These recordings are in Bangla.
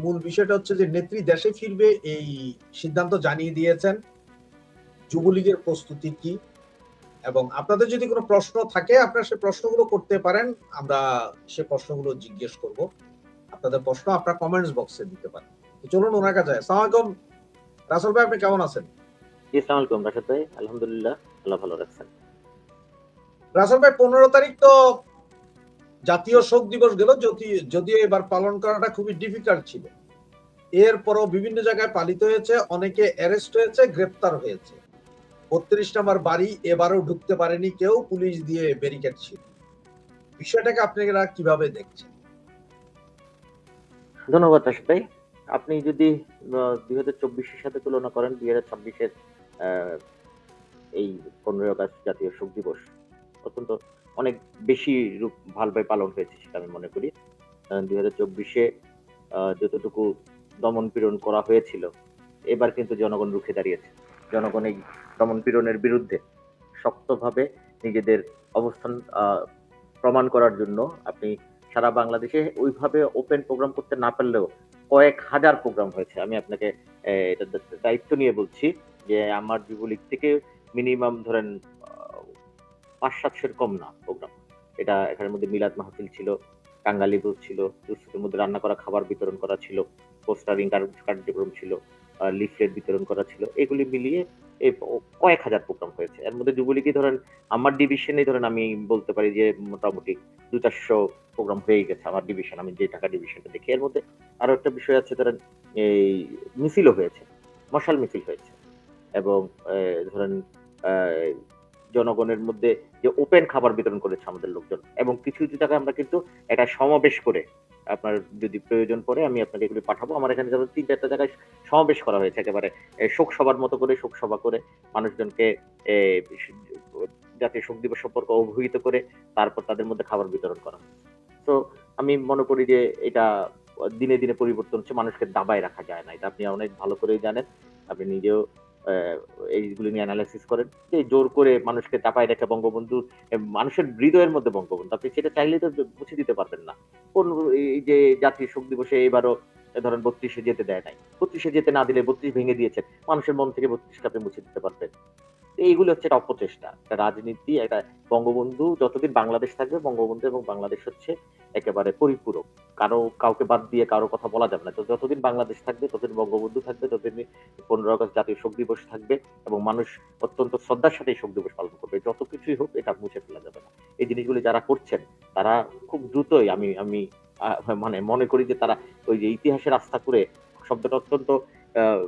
মূল বিষয়টা হচ্ছে যে নেত্রী দেশে ফিরবে এই সিদ্ধান্ত জানিয়ে দিয়েছেন। যুবলীগের প্রস্তুতি কি, এবং আপনাদের যদি কোনো প্রশ্ন থাকে আপনারা সে প্রশ্নগুলো করতে পারেন, আমরা সে প্রশ্নগুলো জিজ্ঞেস করব। আপনাদের প্রশ্ন আপনার কমেন্টস বক্সে দিতে পারেন। তো চলুন ওনার কাছে। আসসালামু আলাইকুম রাসেল ভাই, আপনি কেমন আছেন? জি, আসসালামু আলাইকুম রাশেদ ভাই। আলহামদুলিল্লাহ, আল্লাহ ভালো রাখছেন। রাসেল ভাই, 15 তারিখ তো জাতীয় শোক দিবস গেল, যদিও এবার পালন করাটা খুবই ডিফিকাল্ট ছিল। এরপরও বিভিন্ন জায়গায় পালিত হয়েছে, অনেকে অ্যারেস্ট হয়েছে, গ্রেপ্তার হয়েছে। 32 নম্বর বাড়ি এবারও ঢুকতে পারেনি কেউ, পুলিশ দিয়ে ব্যারিকেড ছিল। বিষয়টাকে আপনারা কিভাবে দেখছেন? ধন্যবাদ রাশেদ ভাই। আপনি যদি 2024-এর সাথে তুলনা করেন, 2026-এর এই 15ই আগস্ট জাতীয় শোক দিবস অত্যন্ত অনেক বেশি ভালোভাবে পালন হয়েছে সেটা আমি মনে করি। 2024-এ যতটুকু দমন পীড়ন করা হয়েছিল, এবার কিন্তু জনগণ রুখে দাঁড়িয়েছে। জনগণ এই দমন পীড়নের বিরুদ্ধে শক্তভাবে নিজেদের অবস্থান প্রমাণ করার জন্য আপনি সারা বাংলাদেশে ওইভাবে ওপেন প্রোগ্রাম করতে না পারলেও কয়েক হাজার প্রোগ্রাম হয়েছে। আমি আপনাকে এটা দায়িত্ব নিয়ে বলছি যে আমার যুবলীগ থেকে মিনিমাম ধরেন ৫-৭০০ কম না প্রোগ্রাম। এখানের মধ্যে মিলাদ মাহফিল ছিল, টাঙ্গালি ভোজ ছিল, দুস্থদের মধ্যে রান্না করা খাবার বিতরণ করা ছিল, পোস্টারিং কার্যক্রম ছিল, লিফলেট বিতরণ করা ছিল। এগুলি মিলিয়ে এই কয়েক হাজার প্রোগ্রাম হয়েছে। এর মধ্যে যুবলীগই ধরেন আমার ডিভিশনে ধরেন আমি বলতে পারি যে মোটামুটি ২-৪০০ প্রোগ্রাম হয়ে গেছে আমার ডিভিশন, আমি যে ঢাকা ডিভিশনটা দেখি। এর মধ্যে আরো একটা বিষয় আছে, ধরেন এই মিছিলও হয়েছে, মশাল মিছিল হয়েছে, এবং ধরেন আহ, জনগণের মধ্যে যে ওপেন খাবার বিতরণ করেছে আমাদের লোকজন, এবং কিছু কিছু জায়গায় আমরা কিন্তু একটা সমাবেশ করে, আপনার যদি প্রয়োজন পড়ে আমি আপনাকে এগুলি পাঠাবো। আমার এখানে যেমন ৩-৪টা জায়গায় সমাবেশ করা হয়েছে, একেবারে শোক সভার মতো করে, শোক সভা করে মানুষজনকে এ, জাতীয় শোক দিবস সম্পর্কে অবহিত করে তারপর তাদের মধ্যে খাবার বিতরণ করা হয়েছে। তো আমি মনে করি যে এটা দিনে দিনে পরিবর্তন হচ্ছে, মানুষকে দাবায় রাখা যায় না, এটা আপনি অনেক ভালো করেই জানেন। আপনি নিজেও আহ, এইগুলি নিয়ে অ্যানালাইসিস করেন যে জোর করে মানুষকে চাপায় রেখে বঙ্গবন্ধু, মানুষের হৃদয়ের মধ্যে বঙ্গবন্ধু আপনি সেটা চাইলেই তো মুছে দিতে পারবেন না। কোন এই যে জাতীয় শোক দিবসে এবারও ধরেন 32-এ যেতে দেয় নাই, 32-এ যেতে না দিলে 32 ভেঙে দিয়েছেন, মানুষের মন থেকে 32কে আপনি মুছে দিতে পারবেন? এইগুলো হচ্ছে একটা অপচেষ্টা, একটা রাজনীতি, একটা বঙ্গবন্ধু যতদিন বাংলাদেশ থাকবে, বঙ্গবন্ধু এবং বাংলাদেশ হচ্ছে একেবারে পরিপূরক। কাউকে বাদ দিয়ে কারো কথা বলা যাবে না। তো যতদিন বাংলাদেশ থাকবে, ততদিন বঙ্গবন্ধু থাকবে, ততদিন 15 আগস্ট জাতীয় শোক দিবস থাকবে, এবং মানুষ অত্যন্ত শ্রদ্ধার সাথে এই শোক দিবস পালন করবে। যত কিছুই হোক, এটা মুছে ফেলা যাবে না। এই জিনিসগুলি যারা করছেন তারা খুব দ্রুতই আমি আমি মানে মনে করি যে তারা ওই যে ইতিহাসের আস্থা করে, শব্দটা অত্যন্ত আহ,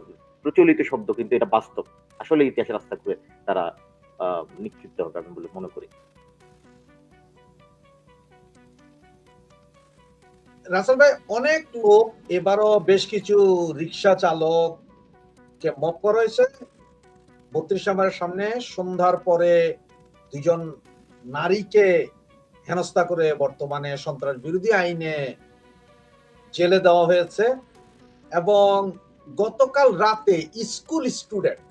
প্রচলিত শব্দ, কিন্তু এটা বাস্তব। আসলে ইতিহাসের রাস্তা করে তারা নিক্ষিপ্ত হবে আমি বলে মনে করি। রাসেল ভাই, অনেক লোক, এবারও বেশ কিছু রিক্সা চালক কে মপ করা হয়েছে 32 নম্বরের সামনে। সন্ধ্যার পরে 2জন নারীকে হেনস্থা করে বর্তমানে সন্ত্রাস বিরোধী আইনে জেলে দেওয়া হয়েছে। এবং গতকাল রাতে স্কুল স্টুডেন্ট,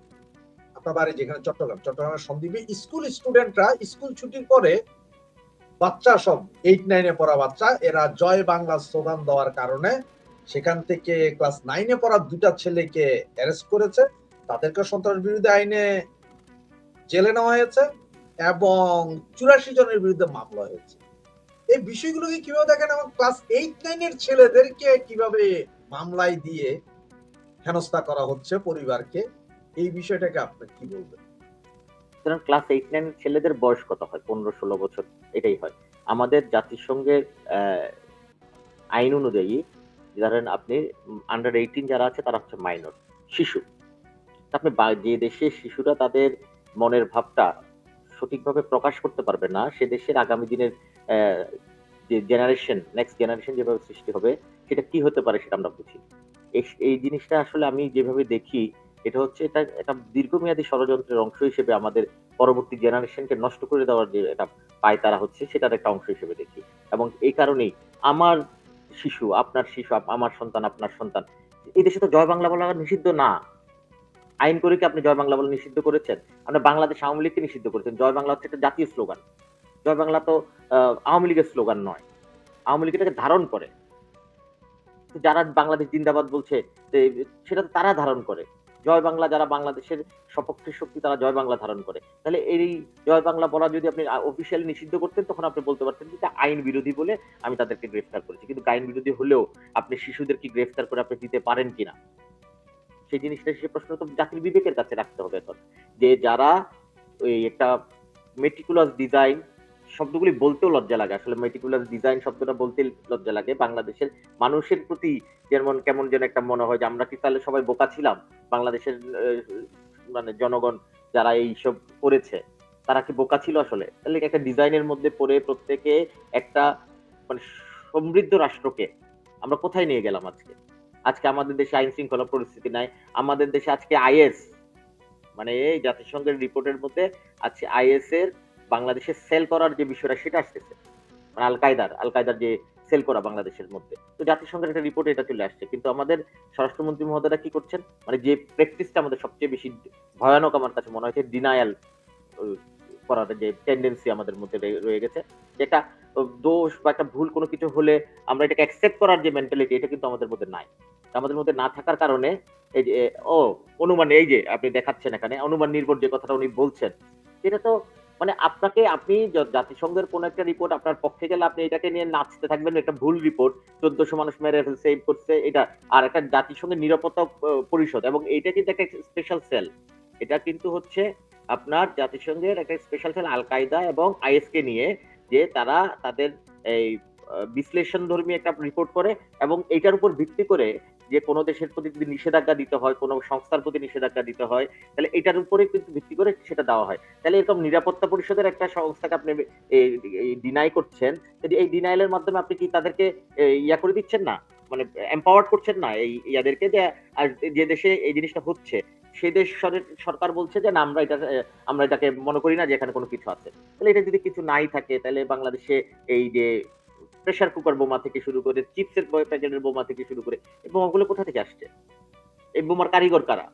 আপনার বাড়ি যেখানে চট্টগ্রামের সন্দ্বীপে, স্কুল স্টুডেন্টরা স্কুল ছুটির পরে, বাচ্চা সব 8-9-এ পড়া বাচ্চা, এরা জয় বাংলা স্লোগান দেওয়ার কারণে সেখান থেকে ক্লাস 9-এ পড়া 2টা ছেলেকে অ্যারেস্ট করেছে, তাদেরকে সন্ত্রাস বিরোধী আইনে জেলে নেওয়া হয়েছে, এবং 84 জনের বিরুদ্ধে মামলা হয়েছে। এই বিষয়গুলোকে কিভাবে দেখেন, এবং ক্লাস 8-9-এর ছেলেদেরকে কিভাবে মামলায় দিয়ে হেনস্থা করা হচ্ছে পরিবারকে, এই বিষয়টাকে আপনি কি বলবেন? সুতরাং ক্লাস 8-9 ছেলেদের বয়স কত হয়? 15-16 বছর, এটাই হয়। আমাদের জাতিসংঘের আইন অনুযায়ী ধরেন আপনি আন্ডার 18 যারা আছে তারা হচ্ছে মাইনর, শিশু। আপনি যে দেশে শিশুরা তাদের মনের ভাবটা সঠিকভাবে প্রকাশ করতে পারবে না, সে দেশের আগামী দিনের আহ, যে জেনারেশন, নেক্সট জেনারেশন যেভাবে সৃষ্টি হবে, সেটা কি হতে পারে সেটা আমরা বুঝি। এই জিনিসটা আসলে আমি যেভাবে দেখি, এটা হচ্ছে এটা একটা দীর্ঘমেয়াদী ষড়যন্ত্রের অংশ হিসেবে আমাদের পরবর্তী জেনারেশনকে নষ্ট করে দেওয়ার যে এটা পায়তারা হচ্ছে, সেটার একটা অংশ হিসেবে দেখি। এবং এই কারণেই আমার শিশু, আপনার শিশু, আমার সন্তান, আপনার সন্তান, এই দেশে তো জয় বাংলা বলা নিষিদ্ধ না। আইন করে কি আপনি জয় বাংলা বলে নিষিদ্ধ করেছেন? আপনি বাংলাদেশ আওয়ামী লীগকে নিষিদ্ধ করেছেন। জয় বাংলা হচ্ছে একটা জাতীয় স্লোগান। জয় বাংলা তো আওয়ামী লীগের স্লোগান নয়, আওয়ামী লীগ এটাকে ধারণ করে। যারা বাংলাদেশ জিন্দাবাদ বলছে সেটা তো তারা ধারণ করে। জয় বাংলা যারা বাংলাদেশের সপক্ষের শক্তি তারা জয় বাংলা ধারণ করে। তাহলে এই জয় বাংলা বলা যদি আপনি অফিসিয়ালি নিষিদ্ধ করতেন তখন আপনি বলতে পারতেন যে এটা আইন বিরোধী বলে আমি তাদেরকে গ্রেফতার করেছি। কিন্তু আইন বিরোধী হলেও আপনি শিশুদেরকে গ্রেফতার করে আপনি দিতে পারেন কিনা? সেই জিনিসটা সে প্রশ্ন তো জাতির বিবেকের কাছে রাখতে হবে এখন। যে যারা ওই একটা মেটিকুলাস ডিজাইন শব্দগুলি বলতেও লজ্জা লাগে। আসলে মেটিকুলাস ডিজাইন শব্দটা বলতে লজ্জা লাগে। বাংলাদেশের মানুষের প্রতি যেমন কেমন যেন একটা মনে হয় যে আমরা কি তাহলে সবাই বোকা ছিলাম? বাংলাদেশের মানে জনগণ যারা এইসব করেছে তারা কি বোকা ছিল আসলে? তাহলে একটা ডিজাইনের মধ্যে পড়ে প্রত্যেকে একটা মানে সমৃদ্ধ রাষ্ট্রকে আমরা কোথায় নিয়ে গেলাম আজকে? আজকে আমাদের দেশে আইন শৃঙ্খলা পরিস্থিতি নাই। আমাদের দেশে আজকে আইএস মানে এই জাতিসংঘের রিপোর্টের মধ্যে আছে আইএস এর বাংলাদেশে সেল করার যে বিষয়টা সেটা আসতেছে। মানে আল কায়দার যে সেল করা বাংলাদেশের মধ্যে। তো জাতিসংঘের একটা রিপোর্ট এটা চলে আসছে। কিন্তু আমাদের স্বরাষ্ট্রমন্ত্রী মহোদয়রা কি করছেন? মানে যে প্র্যাকটিসটা আমাদের সবচেয়ে বেশি ভয়ানক আমার কাছে মনে হয়েছে ডিনায়াল করার যে টেন্ডেন্সি আমাদের মধ্যে রয়ে গেছে। যেটা দোষ বা একটা ভুল কোনো কিছু হলে আমরা এটাকে অ্যাকসেপ্ট করার যে মেন্টালিটি এটা কিন্তু আমাদের মধ্যে নাই। আমাদের মধ্যে না থাকার কারণে এই যে অনুমান এই যে আপনি দেখাচ্ছেন এখানে অনুমান নির্ভর যে কথাটা উনি বলছেন এটা তো মানে আপনি জাতিসংঘের কোন একটা রিপোর্ট আপনার পক্ষে গেলে আপনি এটাকে নিয়ে নাচতে থাকবেন এটা ভুল রিপোর্ট 1400 মানুষ মেরে ফেলছে এই করছে এটা আর একটা জাতিসংঘের নিরাপত্তা পরিষদ এবং এটা কিন্তু একটা স্পেশাল সেল এটা কিন্তু হচ্ছে আপনার জাতিসংঘের একটা স্পেশাল সেল আল কায়দা এবং আইএস কে নিয়ে যে তারা তাদের এই বিশ্লেষণধর্মী একটা রিপোর্ট করে এবং এটার উপর ভিত্তি করে যে কোনো দেশের প্রতি যদি নিষেধাজ্ঞা দিতে হয় কোনো সংস্থার প্রতি নিষেধাজ্ঞা দিতে হয় তাহলে এটার উপরে কিন্তু ভিত্তি করে সেটা দেওয়া হয় তাহলে এরকম নিরাপত্তা পরিষদের একটা সংস্থাকে আপনি ডিনাই করছেন যদি এই ডিনাইলের মাধ্যমে আপনি কি তাদেরকে ইয়া করে দিচ্ছেন না মানে এম্পাওয়ার্ড করছেন না এই ইয়াদেরকে যে আর যে দেশে এই জিনিসটা হচ্ছে সে দেশ সরকার বলছে যে না আমরা এটাকে মনে করি না যে এখানে কোনো কিছু আছে তাহলে এটা যদি কিছু নাই থাকে তাহলে বাংলাদেশে এই যে প্রেসার কুকার বোমা থেকে শুরু করে চিপসের প্যাকেটের বোমা থেকে শুরু করে এই বোমাগুলো কোথা থেকে আসছে এই বোমার কারিগর কারা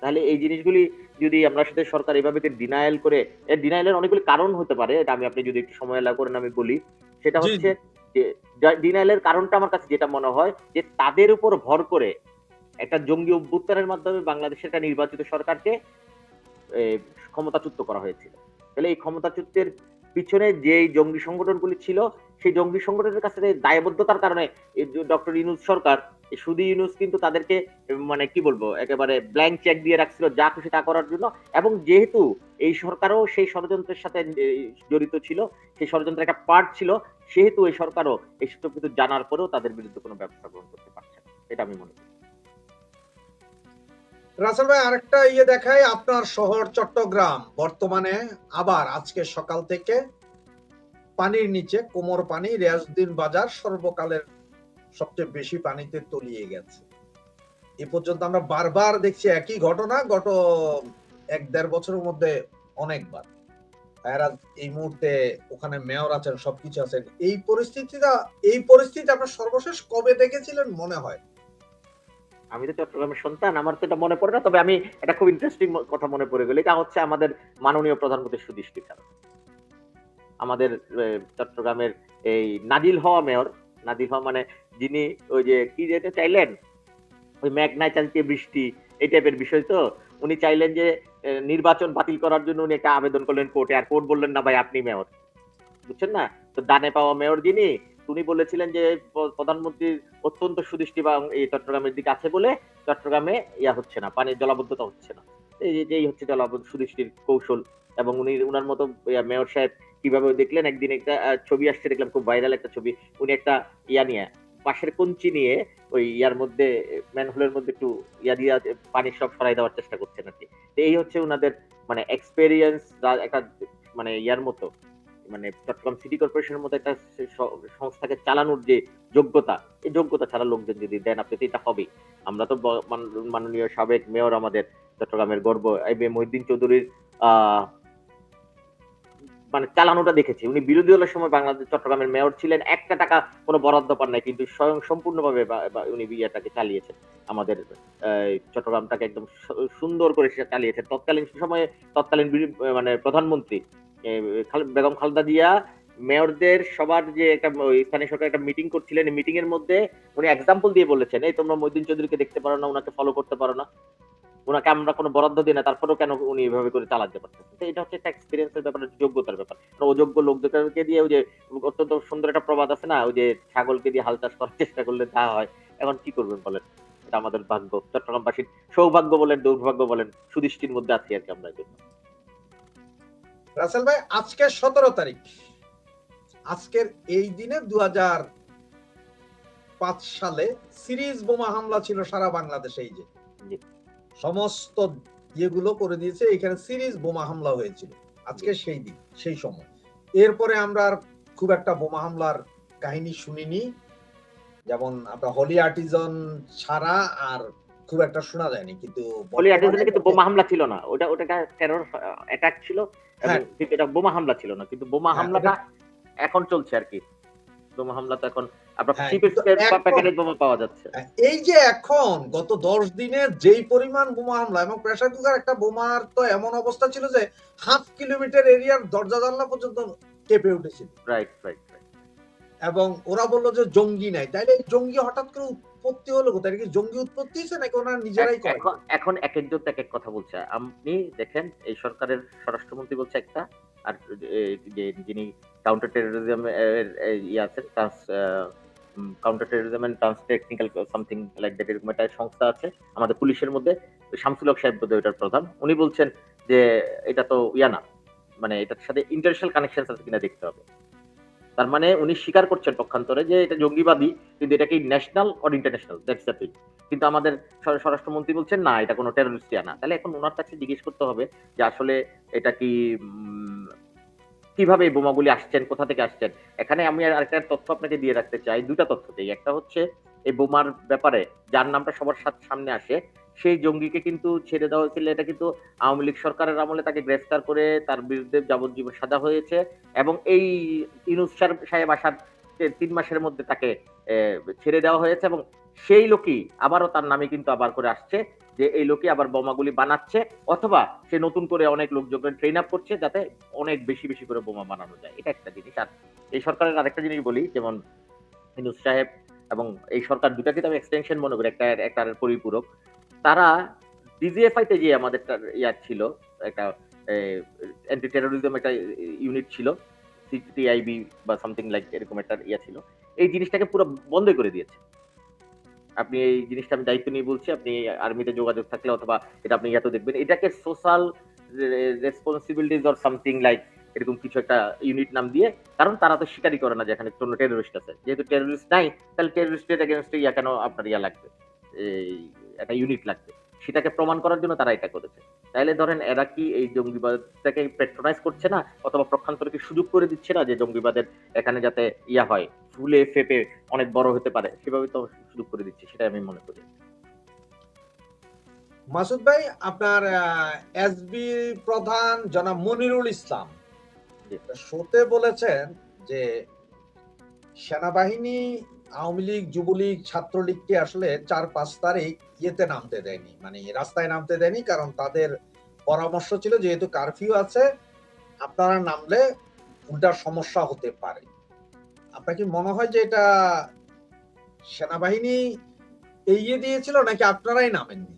তাহলে এই জিনিসগুলি যদি আমরা সাথে সরকার এভাবে ডিনায়াল করে এর ডিনায়ালের অনেকগুলি কারণ হতে পারে এটা আমি আপনি যদি একটু সময় লাগা করেন আমি বলি সেটা হচ্ছে যে ডিনায়ালের কারণটা আমার কাছে যেটা মনে হয় যে তাদের উপর ভর করে একটা জঙ্গি অভ্যুত্থানের মাধ্যমে বাংলাদেশের একটা নির্বাচিত সরকারকে ক্ষমতাচ্যুত করা হয়েছিল তাহলে এই ক্ষমতাচ্যুতের পিছনে যে জঙ্গি সংগঠনগুলি ছিল সেই জঙ্গি সংগঠনের কাছে দায়বদ্ধতার কারণে ডক্টর ইউনূস সরকার শুধু ইউনূস কিন্তু তাদেরকে মানে কি বলবো একেবারে ব্ল্যাঙ্ক চেক দিয়ে রাখছিল যা খুশি তা করার জন্য এবং যেহেতু এই সরকারও সেই ষড়যন্ত্রের সাথে জড়িত ছিল সেই ষড়যন্ত্রের একটা পার্ট ছিল সেহেতু এই সরকারও এই সব কিছু জানার পরেও তাদের বিরুদ্ধে কোনো ব্যবস্থা গ্রহণ করতে পারছে না এটা আমি মনে করি রাসেল ভাই আরেকটা ইয়ে দেখায় আপনার শহর চট্টগ্রাম বর্তমানে আবার আজকে সকাল থেকে পানির নিচে কোমর পানি রিয়াজউদ্দিন বাজার সর্বকালের সবচেয়ে বেশি পানিতে তলিয়ে গেছে এ পর্যন্ত আমরা বারবার দেখছি একই ঘটনা গত 1-1.5 বছরের মধ্যে অনেকবার এই মুহূর্তে ওখানে মেয়র আছেন সবকিছু আছেন এই পরিস্থিতি আপনার সর্বশেষ কবে দেখেছিলেন মনে হয় আমি তো চট্টগ্রামের সন্তান আমার তো এটা মনে পড়ে না তবে আমি এটা খুব ইন্টারেস্টিং কথা মনে পড়ে গেল এটা হচ্ছে আমাদের মাননীয় প্রধানমন্ত্রীর সুদৃষ্টি ছাড়া আমাদের চট্টগ্রামের এই নাজিল হওয়া মেয়র নাজিল হওয়া মানে যিনি ওই যে কি যেতে চাইলেন ওই মেঘনায় চালিতে বৃষ্টি এই টাইপের বিষয় তো উনি চাইলেন যে নির্বাচন বাতিল করার জন্য উনি একটা আবেদন করলেন কোর্টে আর কোর্ট বললেন না ভাই আপনি মেয়র বুঝছেন না তো ডানে পাওয়া মেয়র যিনি উনি বলেছিলেন যে প্রধানমন্ত্রীর অত্যন্ত সুদৃষ্টি বা এই চট্টগ্রামের দিকে আছে বলে চট্টগ্রামে ইয়া হচ্ছে না পানির জলাবদ্ধতা হচ্ছে না এই হচ্ছে জলাবদ্ধ সুদৃষ্টির কৌশল এবং উনি উনার মতো মেয়র সাহেব কিভাবে দেখলেন একদিন একটা ছবি আসছে দেখলাম খুব ভাইরাল একটা ছবি উনি একটা ইয়া নিয়ে পাশের কঞ্চি নিয়ে ওই ইয়ার মধ্যে ম্যানহোলের মধ্যে একটু ইয়া দিয়ে পানি সব সরাই দেওয়ার চেষ্টা করছেন আর কি এই হচ্ছে ওনাদের মানে এক্সপেরিয়েন্স একটা মানে ইয়ার মতো মানে চট্টগ্রাম সিটি কর্পোরেশনের মতো একটা সংস্থাকে চালানোর যে যোগ্যতা এই যোগ্যতা ছাড়া লোকজন যদি দেন আপনি তো এটা হবেই আমরা তো মাননীয় সাবেক মেয়র আমাদের চট্টগ্রামের গর্ব মহিউদ্দিন চৌধুরীর মানে চালানোটা দেখেছি উনি বিরোধী দলের সময় বাংলাদেশ চট্টগ্রামের মেয়র ছিলেন একটা টাকা কোনো বরাদ্দ পান নাই কিন্তু স্বয়ং সম্পূর্ণভাবে উনি বিয়েটাকে চালিয়েছেন আমাদের চট্টগ্রামটাকে একদম সুন্দর করে চালিয়েছেন তৎকালীন সময়ে তৎকালীন মানে প্রধানমন্ত্রী বেগম খালেদা জিয়া মেয়রদের সবার যে একটা স্থানীয় সরকার একটা মিটিং করছিলেন, এই মিটিং এর মধ্যে উনি এক্সাম্পল দিয়ে বলেছেন, এই তোমরা মইনুদ্দিন চৌধুরীকে দেখতে পারো না, ওনাকে ফলো করতে পারো না, ওনাকে আমরা কোনো বরাদ্দ দিই না, তারপরেও কেন উনি এভাবে করে চালাতে পারতেছেন? তো এটা হচ্ছে একটা এক্সপিরিয়েন্সের ব্যাপার, যোগ্যতার ব্যাপার। অযোগ্য লোকদেরকে দিয়ে ওই যে অত্যন্ত সুন্দর একটা প্রবাদ আছে না, ওই যে ছাগলকে দিয়ে হাল চাষ করার চেষ্টা করলে যা হয়, এখন কি করবেন বলেন? এটা আমাদের ভাগ্য, চট্টগ্রামবাসীর সৌভাগ্য বলেন দুর্ভাগ্য বলেন, সুদৃষ্টির মধ্যে আছি আর কি আমরা। রাসেল ভাই, আজকে 17 তারিখ, আজকের এই দিনে 2005 সালে সিরিজ বোমা হামলা ছিল সারা বাংলাদেশে। এই যে সমস্ত ইয়েগুলো করে দিয়েছে, এখানে সিরিজ বোমা হামলা হয়েছিল। আজকে সেই দিন, সেই সময়। এরপরে আমরা আর খুব একটা বোমা হামলার কাহিনী শুনিনি, যেমন আমরা হলি আর্টিজান ছাড়া আর খুব একটা শোনা যায়নি। কিন্তু হলি আর্টিজানে কিন্তু বোমা হামলা ছিল না, ওটা একটা টেরর অ্যাটাক ছিল, এবং এটা বোমা হামলা ছিল না, কিন্তু বোমা হামলাটা এখন চলছে আর কি। বোমা হামলা তো এখন আপনার প্যাকেটের বোমা পাওয়া যাচ্ছে। এই যে এখন গত 10 দিনে যেই পরিমাণ বোমা হামলা, এবং প্রেসার কুকার একটা বোমার তো এমন অবস্থা ছিল যে 1/2 কিলোমিটার এরিয়ার দরজা জানলা পর্যন্ত কেঁপে উঠেছিল। Right right. এবং ওরা বললো যে জঙ্গি নাই, তাইলে জঙ্গি হঠাৎ করে উৎপত্তি হলো কোথায়? কি জঙ্গি উৎপত্তি হয়েছে নাকি ওনারা নিজেরাই করে? এখন এক একজন এক এক কথা বলছে। আপনি দেখেন, এই সরকারের স্বরাষ্ট্রমন্ত্রী বলছে একটা, আর যিনি কাউন্টার টেরোরিজম আছেন, counter terrorism and trans technical something like that, এরকম একটা সংস্থা আছে আমাদের পুলিশের মধ্যে, শামসুল হক সাহেব বোধহয় এটার প্রধান। উনি বলছেন যে এটা তো না, মানে এটার সাথে ইন্টারন্যাশনাল কানেকশন আছে কিনা দেখতে হবে। তার মানে উনি স্বীকার করছেন পক্ষান্তরে যে এটা জঙ্গিবাদী, কিন্তু এটা কি national or international, that's the thing. কিন্তু আমাদের স্বরাষ্ট্রমন্ত্রী বলছেন না, এটা কোনো টেররিস্ট না। তাহলে এখন ওনার কাছে জিজ্ঞেস করতে হবে যে আসলে এটা কি কিভাবে এই বোমাগুলি আসছেন, কোথা থেকে আসছেন। এখানে আমি আরেকটা তথ্য আপনাকে দিয়ে রাখতে চাই, দুটা তথ্য দিই। একটা হচ্ছে এই বোমার ব্যাপারে যার নামটা সবার সামনে আসে, সেই জঙ্গিকে কিন্তু ছেড়ে দেওয়া হয়েছিল। এটা কিন্তু আওয়ামী লীগ সরকারের আমলে তাকে গ্রেফতার করে তার বিরুদ্ধে যাবজ্জীবন সাজা হয়েছে, এবং এই ইউনূস সাহেব আসার 3 মাসের মধ্যে তাকে ছেড়ে দেওয়া হয়েছে, এবং সেই লোকই আবারও তার নামে কিন্তু আবার করে আসছে যে এই লোকই আবার বোমাগুলি বানাচ্ছে, অথবা সে নতুন করে অনেক লোকজনকে ট্রেন আপ করছে যাতে অনেক বেশি বেশি করে বোমা বানানো যায়। এটা একটা জিনিস। আর এই সরকারের আরেকটা জিনিস বলি, যেমন ইউনূস সাহেব এবং এই সরকার দুটাকে তো আমি এক্সটেনশন মনে করি, একটার পরিপূরক। তারা ডিজিএফআই তে যে আমাদের ছিল একটা অ্যান্টি টেরোরিজম একটা ইউনিট ছিল, সিটিআইবি বা সামথিং লাইক এরকম একটা ছিল, এই জিনিসটাকে পুরো বন্ধ করে দিয়েছে। আপনি এই জিনিসটা আমি দায়িত্ব নিয়ে বলছি, আপনি আর্মিতে যোগাযোগ থাকলে অথবা এটা আপনি ইয়াতে দেখবেন, এটাকে social responsibilities or something like এরকম কিছু একটা ইউনিট নাম দিয়ে, কারণ তারা তো স্বীকারই করে না যে এখানে কোনো টেররিস্ট আছে। যেহেতু টেররিস্ট নাই, তাহলে টেররিস্টের এগেইনস্টে কেন আপনার লাগবে, এই একটা ইউনিট লাগবে, সেটাকে প্রমাণ করার জন্য তারা এটা করেছে। তাইলে ধরেন এরা কি এই জঙ্গিবাদটাকে পেট্রোনাইজ করছে না, অথবা পক্ষান্তরে কি সুযোগ করে দিচ্ছে না যে জঙ্গিবাদের এখানে যাতে হয়, ফুলে ফেপে অনেক বড় হতে পারে, সেভাবে তো সুযোগ করে দিচ্ছে, সেটা আমি মনে করি। মাসুদ ভাই, আপনার এসবি প্রধান জনাব মনিরুল ইসলাম শোতে বলেছেন যে সেনাবাহিনী আওয়ামী লীগ, যুবলীগ, ছাত্রলীগকে আসলে 4-5 তারিখ ইয়েতে নামতে দেয়নি, মানে রাস্তায় নামতে দেয়নি, কারণ তাদের পরামর্শ ছিল যেহেতু কারফিউ আছে, আপনারা নামলে উল্টা সমস্যা হতে পারে। আপনার কি মনে হয় যে এটা সেনাবাহিনী এগিয়ে দিয়েছিল নাকি আপনারাই নামেননি?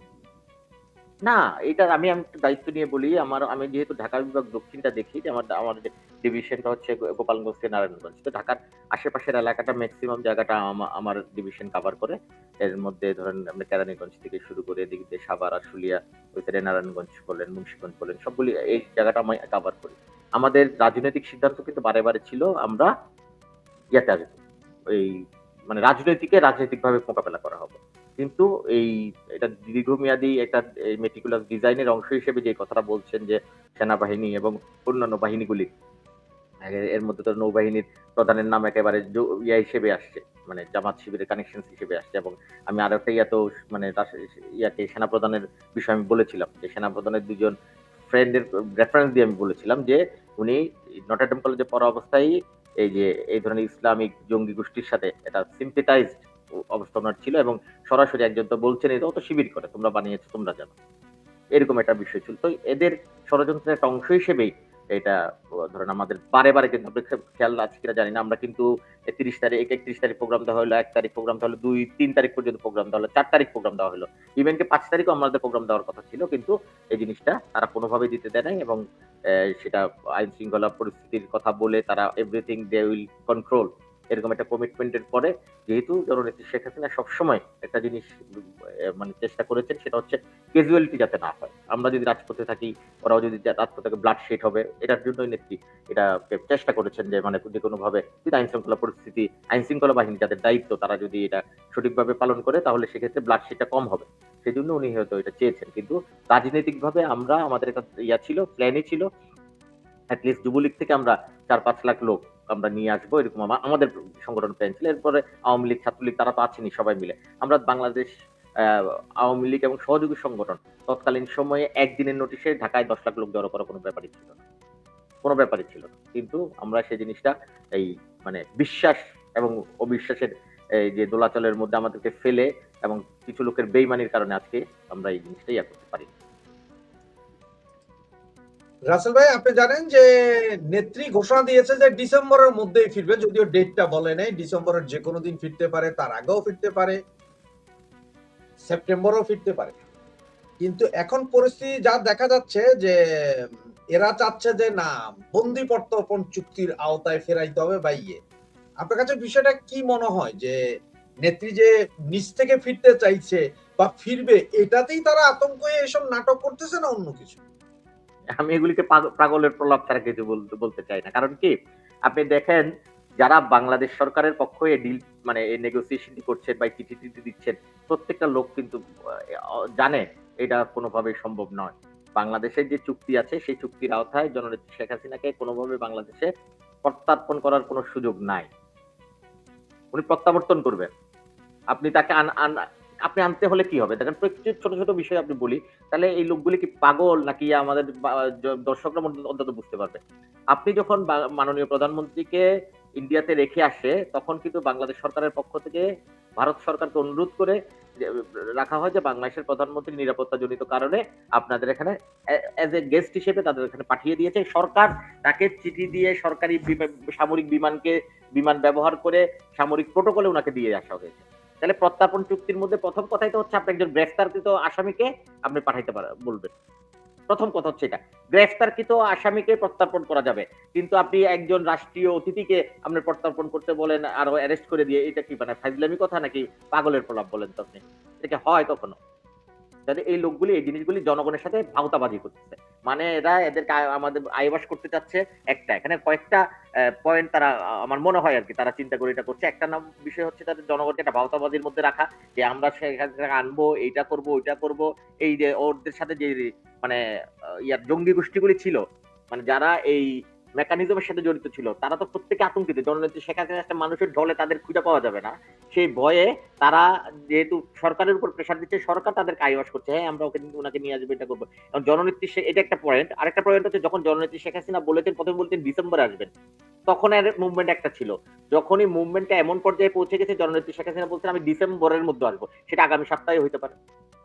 না, এটা আমি দায়িত্ব নিয়ে বলি। আমি যেহেতু ঢাকা বিভাগ দক্ষিণটা দেখি, যে আমার ডিভিশনটা হচ্ছে গোপালগঞ্জ থেকে নারায়ণগঞ্জ, তো ঢাকার আশেপাশের এলাকাটা ম্যাক্সিমাম জায়গাটা আমার ডিভিশন কভার করে। এর মধ্যে ধরেন আপনি কেরানীগঞ্জ থেকে শুরু করে এদিক দিয়ে সাভার, আশুলিয়া, ওই সাইডে নারায়ণগঞ্জ বলেন, মুন্সিগঞ্জ বলেন, সবগুলি এই জায়গাটা আমি কভার করি। আমাদের রাজনৈতিক সিদ্ধান্ত কিন্তু বারে বারে ছিল আমরা ইয়াতে আসবো, ওই মানে রাজনৈতিকভাবে মোকাবেলা করা হবে। কিন্তু এটা দীর্ঘমেয়াদী একটা মেটিকুলাস ডিজাইনের অংশ হিসেবে যে কথাটা বলছেন যে সেনাবাহিনী এবং অন্যান্য বাহিনীগুলি, এর মধ্যে তো নৌবাহিনীর প্রধানের নাম একেবারে হিসেবে আসছে, মানে জামাত শিবিরের কানেকশন হিসেবে আসছে। এবং আমি আরো একটা মানে সেনাপ্রধানের বিষয়ে আমি বলেছিলাম যে সেনাপ্রধানের 2 জন ফ্রেন্ডের রেফারেন্স দিয়ে আমি বলেছিলাম যে উনি নটরডেম কলেজে পড়া অবস্থায় এই ধরনের ইসলামিক জঙ্গি গোষ্ঠীর সাথে এটা সিম্পেটাইজড অবস্থা ওনার ছিল, এবং সরাসরি একজন তো বলছেন এটা তো শিবির করে, তোমরা বানিয়েছো, তোমরা জানো, এরকম একটা বিষয় ছিল। তো এদের ষড়যন্ত্রের একটা অংশ হিসেবেই এটা ধরেন আমাদের বারে, বারে কিন্তু আপনি খেয়াল আছে কিনা জানি না। আমরা কিন্তু ৩০ তারিখ ৩১ তারিখ প্রোগ্রাম দেওয়া হলো, ১ তারিখ প্রোগ্রাম দেওয়া হলো, ২-৩ তারিখ পর্যন্ত প্রোগ্রাম দেওয়া হলো, ৪ তারিখ প্রোগ্রাম দেওয়া হলো। ইভেন কি ৫ তারিখও আমাদের প্রোগ্রাম দেওয়ার কথা ছিল। কিন্তু এই জিনিসটা তারা কোনোভাবেই দিতে দেয় নাই এবং সেটা আইন শৃঙ্খলা পরিস্থিতির কথা বলে তারা এভরিথিং দে উইল কন্ট্রোল এরকম একটা কমিটমেন্টের পরে যেহেতু জননেত্রী শেখ হাসিনা সবসময় একটা জিনিস মানে চেষ্টা করেছেন সেটা হচ্ছে ক্যাজুয়ালিটি যাতে না হয়। আমরা যদি রাজপথে থাকি, ওরাও যদি রাজপথে ব্লাড শেড হবে, এটার জন্যই নেত্রী এটা চেষ্টা করেছেন যে মানে যে কোনোভাবে যদি আইন শৃঙ্খলা পরিস্থিতি, আইন শৃঙ্খলা বাহিনী যাদের দায়িত্ব তারা যদি এটা সঠিকভাবে পালন করে তাহলে সেক্ষেত্রে ব্লাড শেডটা কম হবে। সেজন্য উনি হয়তো এটা চেয়েছেন। কিন্তু রাজনৈতিকভাবে আমরা আমাদের একটা ছিল, প্ল্যানই ছিল এটলিস্ট যুবলীগ থেকে আমরা ৪-৫ লাখ লোক আমরা নিয়ে আসবো এরকম আমাদের সংগঠন প্ল্যান ছিল। এরপরে আওয়ামী লীগ, ছাত্রলীগ তারা তো আছেনই সবাই মিলে। আমরা বাংলাদেশ আওয়ামী লীগ এবং সহযোগী সংগঠন তৎকালীন সময়ে একদিনের নোটিশে ঢাকায় ১০ লাখ লোক জড়ো করা কোনো ব্যাপারই ছিল না। কোনো ব্যাপারই ছিল না। কিন্তু আমরা সেই জিনিসটা এই মানে বিশ্বাস এবং অবিশ্বাসের এই যে দোলাচলের মধ্যে আমাদেরকে ফেলে এবং কিছু লোকের বেইমানির কারণে আজকে আমরা এই জিনিসটা করতে পারি। রাসেল ভাই, আপনি জানেন যে নেত্রী ঘোষণা দিয়েছে যে ডিসেম্বরের মধ্যেই ফিরবে, যদিও ডেটটা বলে নাই। ডিসেম্বরের যে কোনো দিন ফিরতে পারে, তার আগেও ফিরতে পারে, সেপ্টেম্বরেও ফিরতে পারে। কিন্তু এখন পরিস্থিতি যা দেখা যাচ্ছে যে এরা চাচ্ছে যে না, বন্দি প্রত্যর্পণ চুক্তির আওতায় ফেরাইতে হবে বা আপনার কাছে বিষয়টা কি মনে হয় যে নেত্রী যে নিজ থেকে ফিরতে চাইছে বা ফিরবে, এটাতেই তারা আতঙ্ক হয়ে এসব নাটক করতেছে না অন্য কিছু? আমি এগুলিকে পাগলের প্রলাপ ছাড়া কিছু বলতে চাই না। কারণ কি আপনি দেখেন যারা বাংলাদেশ সরকারের পক্ষে ডিল মানে এই নেগোসিয়েশন করছেন বা চিঠি দিচ্ছেন প্রত্যেকটা লোক কিন্তু জানে এটা কোনোভাবেই সম্ভব নয়। বাংলাদেশের যে চুক্তি আছে সেই চুক্তির আওতায় জননেত্রী শেখ হাসিনাকে কোনোভাবে বাংলাদেশে প্রত্যার্পণ করার কোনো সুযোগ নাই। উনি প্রত্যাবর্তন করবেন। আপনি তাকে আপনি আনতে হলে কি হবে? দেখেন প্রত্যেক ছোট, ছোট বিষয় আপনি বলি, তাহলে এই লোকগুলি কি পাগল নাকি আমাদের দর্শকরা অন্তত বুঝতে পারবে। আপনি যখন মাননীয় প্রধানমন্ত্রীকে ইন্ডিয়াতে রেখে আসে, তখন কিন্তু বাংলাদেশ সরকারের পক্ষ থেকে ভারত সরকারকে অনুরোধ করে রাখা হয় যে বাংলাদেশের প্রধানমন্ত্রীর নিরাপত্তাজনিত কারণে আপনাদের এখানে অ্যাজ এ গেস্ট হিসেবে তাদের এখানে পাঠিয়ে দিয়েছে। সরকার তাকে চিঠি দিয়ে সরকারি সামরিক বিমান ব্যবহার করে সামরিক প্রটোকলে উনাকে দিয়ে আসা হয়েছে। তাহলে প্রত্যার্পণ চুক্তির মধ্যে প্রথম কথাই তো হচ্ছে আপনি একজন গ্রেফতারকৃত আসামিকে আপনি পাঠাইতে বলবেন। প্রথম কথা হচ্ছে এটা। গ্রেফতারকৃত আসামিকে প্রত্যার্পণ করা যাবে। কিন্তু আপনি একজন রাষ্ট্রীয় অতিথিকে আপনি প্রত্যার্পণ করতে বলেন আর অ্যারেস্ট করে দিয়ে এটা কি মানে ফাইজলামি কথা নাকি পাগলের প্রলাপ বলেন তো আপনি? এটা কি হয় কখনো? তাহলে এই লোকগুলি এই জিনিসগুলি জনগণের সাথে ভাওতাবাজি করতেছে। মানে এরা এদেরকে আমাদের আইবাস করতে চাচ্ছে একটা। এখানে কয়েকটা পয়েন্ট তারা আমার মনে হয় আরকি তারা চিন্তা করে এটা করছে। একটা বিষয় হচ্ছে তাদের জনগণকে একটা ভাওতাবাজির মধ্যে রাখা যে আমরা সেখান থেকে আনবো, এইটা করব, ওইটা করব। এই যে ওদের সাথে যে মানে জঙ্গি গোষ্ঠীগুলি ছিল, মানে যারা এই মেকানিজমের সাথে জড়িত ছিল তারা তো প্রত্যেকে আতঙ্কিত। জননেত্রী শেখ হাসিনা একটা মানুষের ঢলে তাদের খুঁজে পাওয়া যাবে না। সেই ভয়ে তারা যেহেতু সরকারের উপর প্রেশার দিচ্ছে, সরকার তাদেরকে আইওয়াস করছে, হ্যাঁ আমরা ওনাকে নিয়ে আসবো, এটা করবো। জননেত্রী এটা একটা পয়েন্ট। আরেকটা পয়েন্ট হচ্ছে যখন জননেত্রী শেখ হাসিনা বলেছেন, প্রথমে বলতেন ডিসেম্বরে আসবেন, তখন এর মুভমেন্ট একটা ছিল। যখনই মুভমেন্টটা এমন পর্যায়ে পৌঁছে গেছে জননেত্রী শেখ হাসিনা বলছেন আমি ডিসেম্বরের মধ্যে আসবো, সেটা আগামী সপ্তাহে হইতে পারে,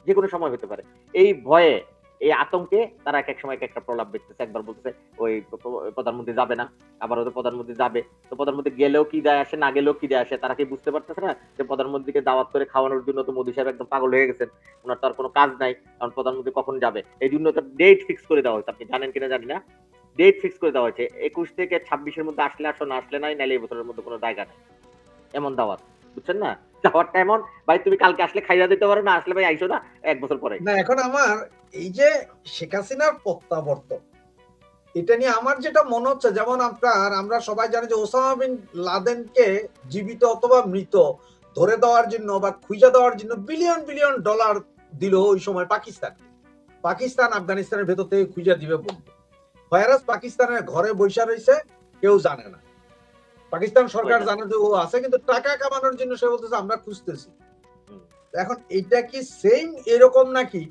যে কোনো সময় হতে পারে। এই ভয়ে এই আতঙ্কে তারা এক এক সময় এক একটা প্রলাপ দেখতেছে। একবার বলতেছে ওই প্রধানমন্ত্রী যাবে না, আবার ওদের প্রধানমন্ত্রী যাবে। তো প্রধানমন্ত্রী গেলেও কি যায় আসে, না গেলেও কি যায় আসে, তারা কি বুঝতে পারতেছে না যে প্রধানমন্ত্রীকে দাওয়াত করে খাওয়ানোর জন্য তো মোদী সাহেব একদম পাগল হয়ে গেছেন। ওনার তো আর কোনো কাজ নাই, কারণ প্রধানমন্ত্রী কখন যাবে। এই জন্য তো ডেট ফিক্স করে দেওয়া হয়েছে, আপনি জানেন কিনা জানি না। ডেট ফিক্স করে দেওয়া হয়েছে ২১ থেকে ২৬ এর মধ্যে আসলে আসো, না আসলে নাই, নাইলে এই বছরের মধ্যে কোনো জায়গা নেই। এমন দাওয়াত, বুঝছেন না? দাওয়াতটা এমন, ভাই তুমি কালকে আসলে খাইয়া দিতে পারো, না আসলে ভাই আইসো না ১ বছর পরে। না, এখন আমার এই যে শেখ হাসিনার প্রত্যাবর্তন, এটা নিয়ে আমার যেটা মনে হচ্ছে, যেমন আমরা সবাই জানি যে ওসামা বিন লাদেনকে জীবিত অথবা মৃত ধরে দেওয়ার জন্য বা খুঁজে দেওয়ার জন্য বিলিয়ন বিলিয়ন ডলার দিল ওই সময় পাকিস্তান আফগানিস্তানের ভেতর থেকে খুঁজে দিবে বলতো। ভাইরাস পাকিস্তানের ঘরে বৈশা রয়েছে, কেউ জানে না। পাকিস্তান সরকার জানে যে ও আছে, কিন্তু টাকা কামানোর জন্য সে বলতেছে আমরা খুঁজতেছি। এখন এটা কি সেম এরকম নাকি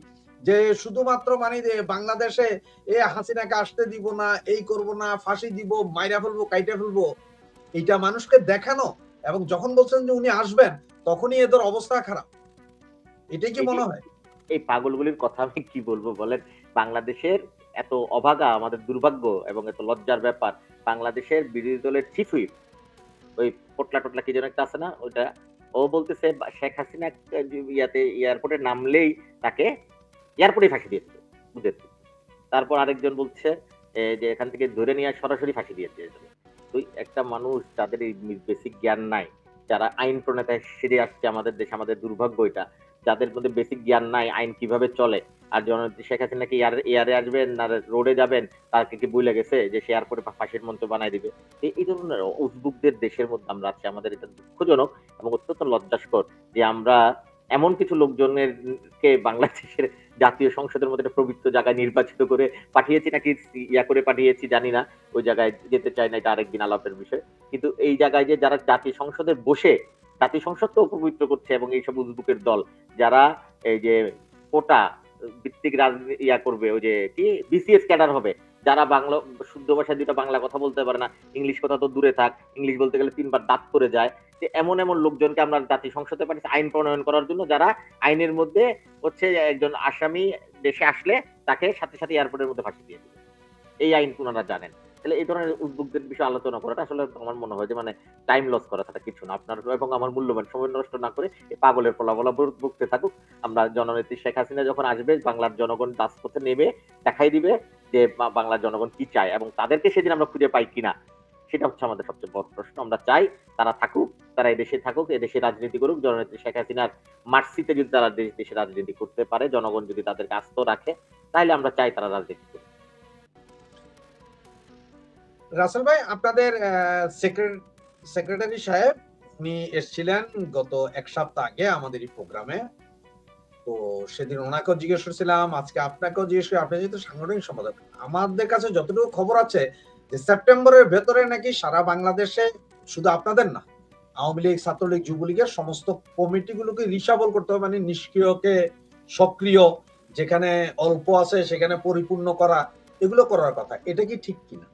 যে শুধুমাত্র মানে বাংলাদেশে হাসিনাকে আসতে দিব না, এই করব না, ফাঁসি দিব, মাইরা ফেলবো, কাইটা ফেলবো, এটা মানুষকে দেখানো, এবং যখন বলছেন যে উনি আসবেন তখনই এদের অবস্থা খারাপ? এটাই কি মনে হয়? এই পাগলগুলির কথা আমি কি বলবো বলেন? বাংলাদেশের এত অভাগা, আমাদের দুর্ভাগ্য এবং এত লজ্জার ব্যাপার, বাংলাদেশের বিরোধী দলের চিফ হুইপ ওই পোটলা টোটলা কি যেন একটা আছে না ওইটা, ও বলতেছে শেখ হাসিনা ইয়াতে এয়ারপোর্টে নামলেই তাকে এয়ারপোর্টে ফাঁসি দিয়েছিল বুঝেছি। তারপর আরেকজন বলছে যে এখান থেকে ধরে নিয়ে সরাসরি ফাঁসি দিয়েছে। তুই একটা মানুষ যাদের এই বেসিক জ্ঞান নাই, যারা আইন প্রণেতায় সেরে আসছে আমাদের দেশে, আমাদের দুর্ভাগ্য এটা, যাদের মধ্যে বেসিক জ্ঞান নাই আইন কিভাবে চলে। আর জননেত্রী শেখ হাসিনা কি এয়ারে আসবেন না রোডে যাবেন, তাকে কি বুঝলে গেছে যে সে এয়ারপোর্টে ফাঁসির মঞ্চ বানাই দিবে। এই ধরনের উদ্বুকদের দেশের মধ্যে আমরা আছি। আমাদের এটা দুঃখজনক এবং অত্যন্ত লজ্জাস্কর যে আমরা এমন কিছু লোকজনের কে বাংলাদেশের জাতীয় সংসদের মধ্যে একটা পবিত্র জায়গায় নির্বাচিত করে পাঠিয়েছি, নাকি ইয়া করে পাঠিয়েছি জানি না, ওই জায়গায় যেতে চাই না, এটা আরেকদিন আলাপের বিষয়। কিন্তু এই জায়গায় যে যারা জাতীয় সংসদে বসে জাতীয় সংসদকে অপবিত্র করছে এবং এইসব উদ্বুকের দল যারা এই যে কোটা ভিত্তিক রাজনীতি ইয়া করবে, ওই যে কি বিসিএস ক্যাডার হবে, যারা বাংলা শুদ্ধ ভাষায় দুটা বাংলা কথা বলতে পারে না, ইংলিশ কথা তো দূরে থাক, ইংলিশ বলতে গেলে 3 বার দাঁত করে যায়, যে এমন এমন লোকজনকে আমরা জাতীয় সংসদে পাঠিয়েছি আইন প্রণয়ন করার জন্য, যারা আইনের মধ্যে হচ্ছে একজন আসামি দেশে আসলে তাকে সাথে সাথে এয়ারপোর্টের মধ্যে ফাঁসি দিয়ে দিবে। এই আইন ওনারা জানেন। তাহলে এই ধরনের উদ্যোগদের বিষয়ে আলোচনা করাটা আসলে আমার মনে হয় যে মানে টাইম লস করা ছাড়া কিছু না। আপনার এবং আমার মূল্যবান সময় নষ্ট না করে এই পাগলের ফলাফলা ভুগতে থাকুক। আমরা জননেত্রী শেখ হাসিনা যখন আসবে, বাংলার জনগণ রাজপথে নেমে দেখাই দিবে যে বাংলার জনগণ কি চায়, এবং তাদেরকে সেদিন আমরা খুঁজে পাই কিনা সেটা হচ্ছে আমাদের সবচেয়ে বড় প্রশ্ন। আমরা চাই তারা থাকুক, তারা এই দেশে থাকুক, এই দেশে রাজনীতি করুক। জননেত্রী শেখ হাসিনার মার্সিতে যদি তারা দেশে রাজনীতি করতে পারে, জনগণ যদি তাদেরকে আস্থ রাখে, তাহলে আমরা চাই তারা রাজনীতি করুক। রাসেল ভাই, আপনাদের সেক্রেটারি সাহেব উনি এসেছিলেন গত 1 সপ্তাহ আগে আমাদের এই প্রোগ্রামে। তো সেদিন ওনাকেও জিজ্ঞেস করছিলাম, আজকে আপনাকেও জিজ্ঞেস করি, আপনি যেহেতু সাংগঠনিক সম্পাদক, আমাদের কাছে যতটুকু খবর আছে যে সেপ্টেম্বরের ভেতরে নাকি সারা বাংলাদেশে, শুধু আপনাদের না, আওয়ামী লীগ, ছাত্রলীগ, যুবলীগের সমস্ত কমিটিগুলোকে রিসাবল করতে হবে, মানে নিষ্ক্রিয়কে সক্রিয়, যেখানে অল্প আছে সেখানে পরিপূর্ণ করা, এগুলো করার কথা। এটা কি ঠিক কিনা?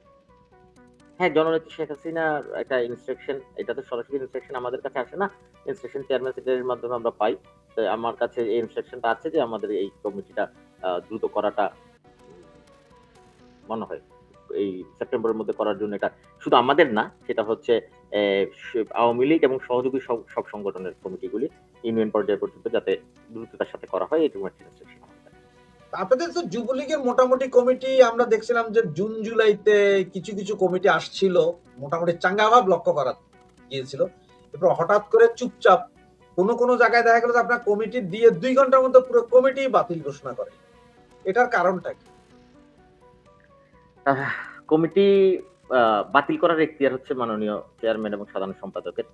হ্যাঁ, জননেত্রী শেখ হাসিনার একটা ইনস্ট্রাকশন, এটা তো সরাসরি ইনস্ট্রাকশন আমাদের কাছে আসে না, ইনস্ট্রাকশন চেয়ারম্যান সেক্রেটারির মাধ্যমে আমরা পাই। তো আমার কাছে এই ইনস্ট্রাকশনটা আছে যে আমাদের এই কমিটিটা দ্রুত করাটা মনে হয় এই সেপ্টেম্বরের মধ্যে করার জন্য। এটা শুধু আমাদের না, সেটা হচ্ছে আওয়ামী লীগ এবং সহযোগী সব সংগঠনের কমিটিগুলি ইউনিয়ন পর্যায়ে পর্যন্ত যাতে দ্রুততার সাথে করা হয়, এরকম একটা ইনস্ট্রাকশন। আপনাদের তো যুবলীগের মোটামুটি কমিটি আমরা দেখছিলাম যে জুন জুলাইতে কিছু কিছু কমিটি আসছিল, মোটামুটি চাঙ্গাভাব লক্ষ্য করা গিয়েছিল। এরপর হঠাৎ করে চুপচাপ কোনো জায়গায় দেখা গেল যে আপনার কমিটি দিয়ে 2 ঘন্টার মধ্যে পুরো কমিটি বাতিল ঘোষণা করে। এটার কারণটা কি? কমিটি বাতিল করার এখতিয়ার হচ্ছে মাননীয় চেয়ারম্যান এবং সাধারণ সম্পাদকের।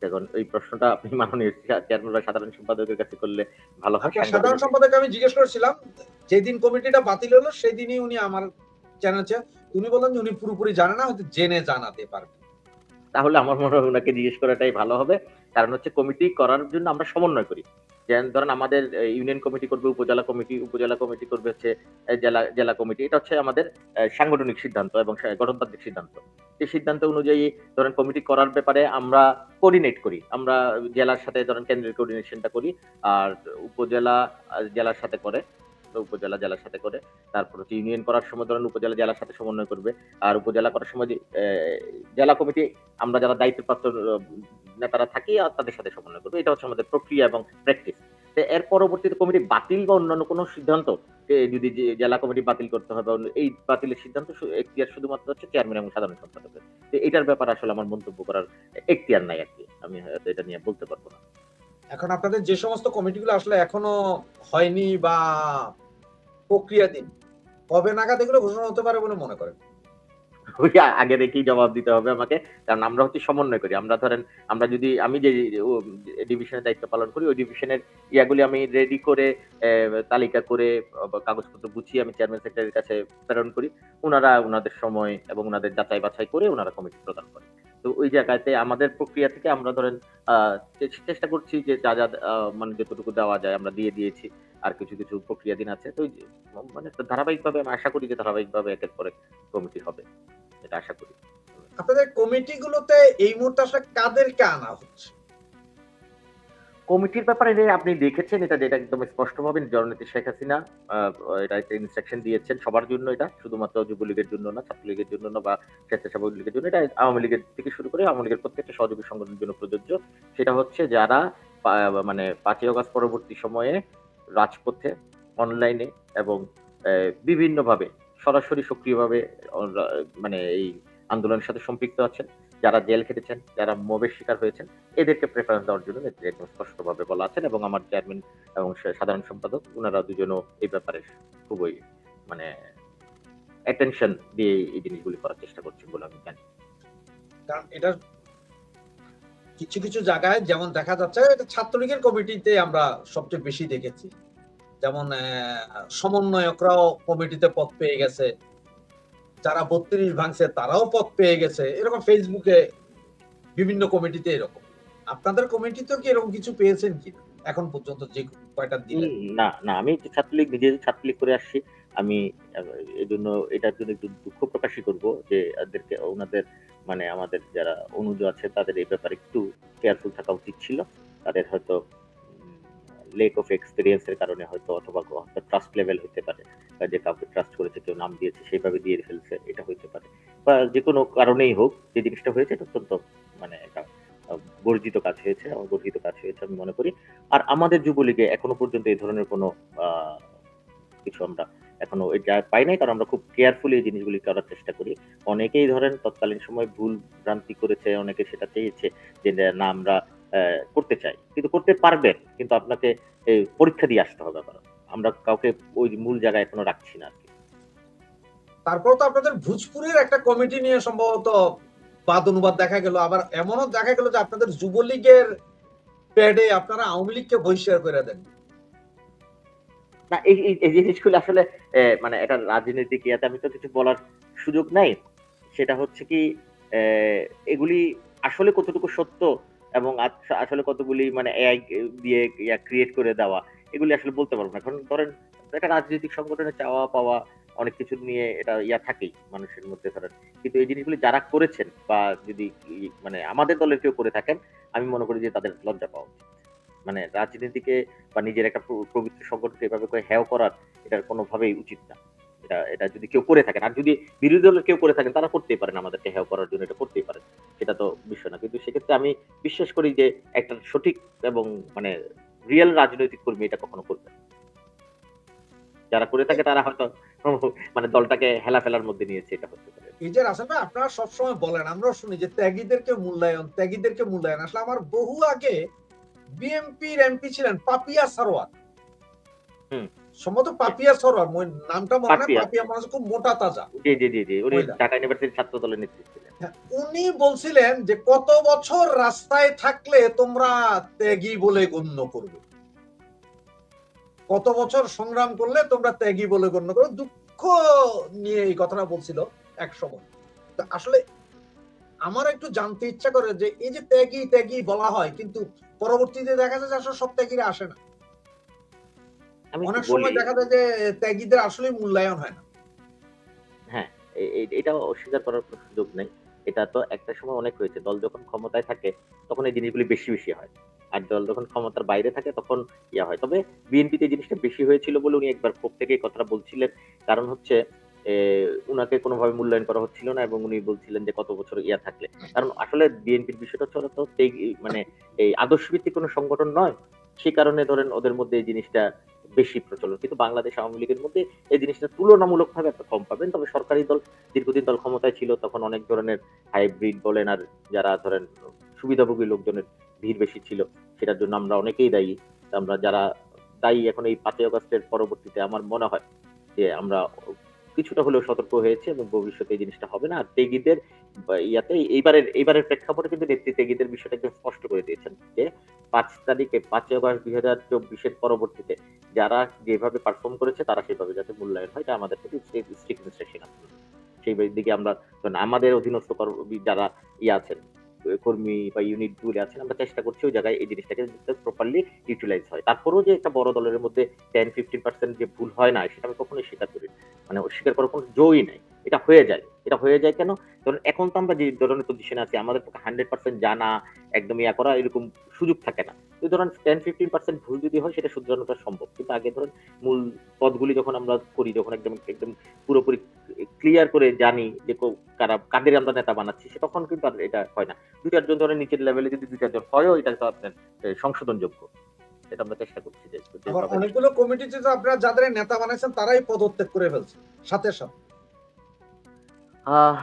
এখন এই প্রশ্নটা আপনি মাননীয় চেয়ারম্যান বা সাধারণ সম্পাদকের কাছে করলে ভালো হয়। সাধারণ সম্পাদক আমি জিজ্ঞেস করেছিলাম, যেদিন কমিটিটা বাতিল হলো সেদিনই উনি আমার চ্যানেল, উনি বলেন যে উনি পুরোপুরি জানে না, হয়তো জেনে জানাতে পারবেন। তাহলে আমার মনে হয় ওনাকে জিজ্ঞেস করাটাই ভালো হবে। কারণ হচ্ছে কমিটি করার জন্য আমরা সমন্বয় করি। যেমন ধরেন আমাদের ইউনিয়ন কমিটি করবে উপজেলা কমিটি করবে হচ্ছে জেলা কমিটি। এটা হচ্ছে আমাদের সাংগঠনিক সিদ্ধান্ত এবং গঠনতান্ত্রিক সিদ্ধান্ত। এই সিদ্ধান্ত অনুযায়ী ধরেন কমিটি করার ব্যাপারে আমরা কোঅর্ডিনেট করি। আমরা জেলার সাথে ধরেন কেন্দ্রের কোঅর্ডিনেশনটা করি, আর উপজেলা জেলার সাথে করে, উপজেলা জেলার সাথে করে। তারপর হচ্ছে ইউনিয়ন করার সময় ধরেন উপজেলা জেলার সাথে সমন্বয় করবে, আর উপজেলা করার সময় জেলা কমিটি আমরা যারা দায়িত্বপ্রাপ্ত নেতারা থাকি আর তাদের সাথে সমন্বয় করবে। এটা হচ্ছে আমাদের প্রক্রিয়া এবং প্র্যাকটিস। এর পরবর্তীতে কমিটি বাতিল বা অন্যান্য কোনো সিদ্ধান্ত যদি জেলা কমিটি বাতিল করতে হবে, এই বাতিলের সিদ্ধান্ত এখতিয়ার শুধুমাত্র হচ্ছে চেয়ারম্যান এবং সাধারণ সম্পাদকের। এটার ব্যাপারে আসলে আমার মন্তব্য করার এখতিয়ার নাই আর কি, আমি হয়তো এটা নিয়ে বলতে পারবো না। এখন আপনাদের যে সমস্ত কমিটিগুলো আসলে এখনো হয়নি বা প্রক্রিয়াধীন, কবে নাগাদ এগুলো ঘোষণা হতে পারে বলে মনে করেন? ওই আগে দেখেই জবাব দিতে হবে আমাকে, কারণ আমরা হচ্ছে সমন্বয় করি। আমরা ধরেন আমরা যদি আমি যে ডিভিশনের দায়িত্ব পালন করি, ওই ডিভিশনের ইয়াগুলি আমি রেডি করে তালিকা করে কাগজপত্র গুছিয়ে আমি চেয়ারম্যান সেক্রেটারির কাছে প্রেরণ করি। উনারা উনাদের সময় এবং উনাদের যাচাই বাছাই করে উনারা কমিটি প্রদান করে। তো ওই জায়গাতে আমাদের প্রক্রিয়া থেকে আমরা ধরেন চেষ্টা করছি যে যা যা মানে যতটুকু দেওয়া যায় আমরা দিয়ে দিয়েছি। আর কিছু কিছু প্রক্রিয়াধীন আছে। তো মানে ধারাবাহিকভাবে আমি আশা করি যে ধারাবাহিকভাবে একের পর এক কমিটি হবে, এটা আশা করি। আপনাদের কমিটিগুলোতে এই মুহূর্তে আসলে কাদেরকে আনা হচ্ছে? কমিটির ব্যাপারে আপনি দেখেছেন যেটা একদম স্পষ্টভাবে জননেত্রী শেখ হাসিনা এটা একটা ইনস্ট্রাকশন দিয়েছেন সবার জন্য, এটা শুধুমাত্র যুবলীগের জন্য না, ছাত্রলীগের জন্য না বা স্বেচ্ছাসেবক লীগের জন্য, এটা আওয়ামী লীগের থেকে শুরু করে আওয়ামী লীগের প্রত্যেকটা সহযোগী সংগঠনের জন্য প্রযোজ্য। সেটা হচ্ছে যারা মানে 5ই আগস্ট পরবর্তী সময়ে রাজপথে, অনলাইনে এবং বিভিন্নভাবে সরাসরি সক্রিয়ভাবে মানে এই আন্দোলনের সাথে সম্পৃক্ত আছেন, যারা জেল খেটেছেন, যারা মবের শিকার হয়েছেন, এদেরকে প্রেফারেন্স দেওয়ার জন্য নেত্রী একদম স্পষ্টভাবে বলা আছেন এবং আমার চেয়ারম্যান এবং সাধারণ সম্পাদক উনারা দুজনও এই ব্যাপারে খুবই মানে অ্যাটেনশন দিয়ে এই জিনিসগুলি করার চেষ্টা করছেন বলে আমি জানি। কারণ এটা কিছু কিছু জায়গায় যেমন দেখা যাচ্ছে এটা ছাত্রলীগের কমিটিতে আমরা সবচেয়ে বেশি দেখেছি, যেমন সমন্বয়করাও কমিটিতে পদ পেয়ে গেছে, যারা 32 ভাঙছে তারাও পদ পেয়ে গেছে, এরকম ফেসবুকে বিভিন্ন কমিটিতে এরকম। আপনাদের কমিটিতেও কি এরকম কিছু পেয়েছেন কি এখন পর্যন্ত যে কয়টা দিলেন? না, না, আমি ছাত্রলীগ নিজে ছাত্রলীগ করে আসছি। আমি এজন্য এটার জন্য একটু দুঃখ প্রকাশই করব যে এদেরকে ওনাদের মানে আমাদের যারা অনুজ আছে তাদের এই ব্যাপারে একটু কেয়ারফুল থাকা উচিত ছিল। তাদের হয়তো লেক অফ এক্সপেরিয়েন্স এর কারণে হয়তো অথবা ট্রাস্ট লেভেল হতে পারে। যে কাউকে ট্রাস্ট করেছে, কেউ নাম দিয়েছে সেভাবে দিয়ে ফেলছে, এটা হইতে পারে। বা যেকোনো কারণেই হোক যে জিনিসটা হয়েছে এটা অত্যন্ত মানে একটা বর্জিত কাজ হয়েছে, গর্হিত কাজ হয়েছে আমি মনে করি। আর আমাদের যুবলীগে এখনো পর্যন্ত এই ধরনের কোনো কিছু আমরা এখনো এটা পাই নাই, কারণ আমরা খুব কেয়ারফুলি এই জিনিসগুলি করার চেষ্টা করি। অনেকেই ধরেন তৎকালীন সময় ভুল ভ্রান্তি করেছে, অনেকে সেটা চেয়েছে যে না আমরা করতে চাই, কিন্তু করতে পারবেন, কিন্তু আপনাকে পরীক্ষা দিয়ে আসতে হবে আবার। আমরা কাউকে ওই মূল জায়গায় এখনো রাখছি না আর কি। তারপর তো আপনাদের ভোজপুরের একটা কমিটি নিয়ে সম্ভবত বাদ অনুবাদ দেখা গেল, আবার এমনও দেখা গেল যে আপনাদের যুবলীগের প্যাডে আপনারা আওয়ামী লীগকে বহিষ্কার করে দেন। না এই জিনিসগুলো আসলে মানে এটা রাজনৈতিক ইয়াতে আমি তো কিছু বলার সুযোগ নাই। সেটা হচ্ছে কি এগুলি আসলে কতটুকু সত্য এবং আসলে কতগুলি মানে এআই দিয়ে ক্রিয়েট করে দেওয়া, এগুলি আসলে বলতে পারবো না। এখন ধরেন একটা রাজনৈতিক সংগঠনে চাওয়া পাওয়া অনেক কিছু নিয়ে এটা থাকেই মানুষের মধ্যে ধরেন। কিন্তু এই জিনিসগুলি যারা করেছেন বা যদি মানে আমাদের দলের কেউ করে থাকেন, আমি মনে করি যে তাদের লজ্জা পাওয়া উচিত। মানে রাজনীতিকে বা নিজের একটা পবিত্র সংগঠনকে এভাবে করে হেয় করার এটা কোনোভাবেই উচিত না। এটা যদি কেউ করে থাকেন, আর যদি বিরোধী দলের কেউ করে থাকেন তারা করতেই পারেন, আমাদেরকে হেয় করার জন্য এটা করতেই পারেন। সেটা তো বিষয় না। কিন্তু সেক্ষেত্রে আমি বিশ্বাস করি যে একটা সঠিক এবং মানে রিয়েল রাজনৈতিক কর্মী এটা কখনো করবে না। যারা করে থাকে তারা হয়তো মানে দলটাকে হেলা ফেলার মধ্যে নিয়েছে, এটা হতে পারে। এই যে রাসেল ভাই আপনারা সবসময় বলেন, আমরাও শুনি যে ত্যাগীদেরকে মূল্যায়ন। আসলে আমার বহু আগে বিএনপির এমপি ছিলেন পাপিয়া সারোয়ার, হুম। সম্ভবত পাপিয়া সারোয়ার, নামটা মনে নাই, পাপিয়া। পাপিয়া মনে হচ্ছে খুব মোটা তাজা জি। উনি মহিলা। ঢাকা ইউনিভার্সিটির ছাত্র দলের নেত্রী ছিলেন। হ্যাঁ, উনি বলছিলেন যে কত বছর রাস্তায় থাকলে তোমরা ত্যাগী বলে গণ্য করবে, কত বছর সংগ্রাম করলে তোমরা ত্যাগী বলে গণ্য করবে, দুঃখ নিয়ে এই কথাটা বলছিল এক সময়। আসলে আমার একটু জানতে ইচ্ছা করে যে এই যে ত্যাগী ত্যাগী বলা হয়, কিন্তু পরবর্তীতে দেখা যায় যে আসলে সব ত্যাগীরা আসে না। আমি একটু অনেক বলি। সময় দেখা যায় যে ত্যাগীদের আসলে মূল্যায়ন হয় না। হ্যাঁ, এটা অস্বীকার করার কোনো সুযোগ নেই। এটা তো একটা সময় অনেক হয়েছে। দল যখন ক্ষমতায় থাকে তখন এই জিনিসগুলি বেশি হয়। আর দল যখন ক্ষমতার বাইরে থাকে তখন হয়। তবে বিএনপিতে এই জিনিসটা বেশি হয়েছিল বলে উনি একবার ক্ষোভ থেকে এই কথাটা বলছিলেন। কারণ হচ্ছে উনাকে কোনোভাবে মূল্যায়ন করা হচ্ছিল না এবং উনি বলছিলেন যে কত বছর থাকলে। কারণ আসলে বিএনপির বিষয়টা হচ্ছে ওরা তো মানে এই আদর্শভিত্তিক কোনো সংগঠন নয়। সে কারণে ধরেন ওদের মধ্যে এই জিনিসটা বেশি প্রচলন। কিন্তু বাংলাদেশ আওয়ামী লীগের মধ্যে এই জিনিসটা তুলনামূলকভাবে একটা কম পাবেন। তবে সরকারি দল দীর্ঘদিন দল ক্ষমতায় ছিল, তখন অনেক ধরনের হাইব্রিড বলেন আর যারা ধরেন সুবিধাভোগী লোকজনের ভিড় বেশি ছিল। সেটার জন্য আমরা অনেকেই দায়ী। আমরা যারা দায়ী এখন এই ৫ই আগস্টের পরবর্তীতে আমার মনে হয় যে আমরা কিছুটা হলেও সতর্ক হয়েছে এবং ভবিষ্যতে এই জিনিসটা হবে না। আর ত্যাগীদের ইয়াতে এইবারের প্রেক্ষাপটে কিন্তু নেত্রী ত্যাগীদের বিষয়টা একদম স্পষ্ট করে দিয়েছেন যে ৫ই আগস্ট ২০২৪ এর পরবর্তীতে যারা যেভাবে পারফর্ম করেছে তারা সেভাবে যাতে মূল্যায়ন হয়, এটা আমাদের প্রতি স্ট্রিক্ট ইনস্ট্রাকশন আছে। সেই দিকে আমরা আমাদের অধীনস্থ যারা আছেন কর্মী বা ইউনিট গুলো আছেন, আমরা চেষ্টা করছি ওই জায়গায় এই জিনিসটাকে প্রপারলি ইউটিলাইজ হয়। তারপরেও যে একটা বড় দলের মধ্যে 10-15% যে ভুল হয় না সেটা আমি কখনোই স্বীকার করি না। মানে অস্বীকার করার কোনো জোই নাই। এটা হয়ে যায়। এটা হয়ে যায় কেন? ধরুন এখন তো আমরা যে ধরনের পজিশনে আছি আমাদের পক্ষে 100% জানা একদম ইয়া করা এরকম সুযোগ থাকে না। তো ধরুন 10-15% ভুল যদি হয় সেটা শুধরানোটা সম্ভব। কিন্তু আগে ধরুন মূল পদগুলি যখন আমরা করি, যখন একদম একদম পুরোপুরি ক্লিয়ার করে জানি যে কাদের আমরা নেতা বানাচ্ছি, সে তখন কিন্তু আর এটা হয় না। ২-৪ জন ধরেন নিচের লেভেলে যদি ২-৪ জন হয়ও, এটা তো আপনার সংশোধনযোগ্য। এটা আমরা চেষ্টা করছি যে আবার যেভাবে। অনেকগুলো কমিটিতে তো আপনারা যাদের নেতা বানাইছেন তারাই পদত্যাগ করে ফেলছে সাথে সাথে। আহ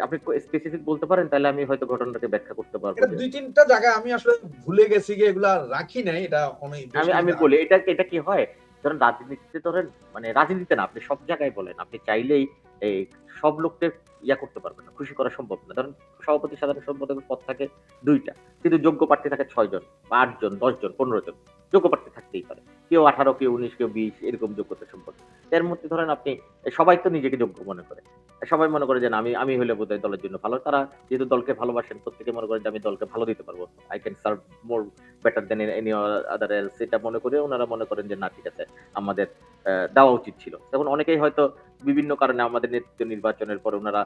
আপনি স্পেসিফিক বলতে পারেন, তাহলে আমি হয়তো ঘটনাটাকে ব্যাখ্যা করতে পারবো এটা যে ২-৩টা জায়গায় আমি আসলে ভুলে গেছি, গিয়ে এগুলা রাখি নাই, এটা অনেক আমি বেশি আমি দিন বলি আগে। এটা কি হয়, ধরেন রাজনীতিতে ধরেন মানে রাজনীতিতে না, আপনি সব জায়গায় বলেন, আপনি চাইলেই এই সব লোককে ইয়া করতে পারবেন না, খুশি করা সম্ভব না। ধরেন সভাপতি সাধারণ সম্পাদকের পদ থাকে ২ টা, কিন্তু যোগ্য প্রার্থী থাকে ৬ জন বা ৮ জন, ১০ জন, ১৫ জন। যোগ্য প্রার্থী থাকতেই পারে। কেউ ১৮, কেউ ১৯, কেউ ২০ এরকম যোগ্যতা সম্পন্ন। এর মধ্যে ধরেন আপনি সবাই তো নিজেকে যোগ্য মনে করে। সবাই মনে করে যে না আমি হলে বোধহয় দলের জন্য ভালো। তারা যেহেতু দলকে ভালোবাসেন, প্রত্যেকে মনে করেন যে আমি দলকে ভালো দিতে পারবো। I can serve more better than any other else, এটা মনে করে ওনারা মনে করেন যে না ঠিক আছে, আমাদের দেওয়া উচিত ছিল। তখন অনেকেই হয়তো বিভিন্ন কারণে আমাদের নেতৃত্ব নির্বাচনের পরে ওনারা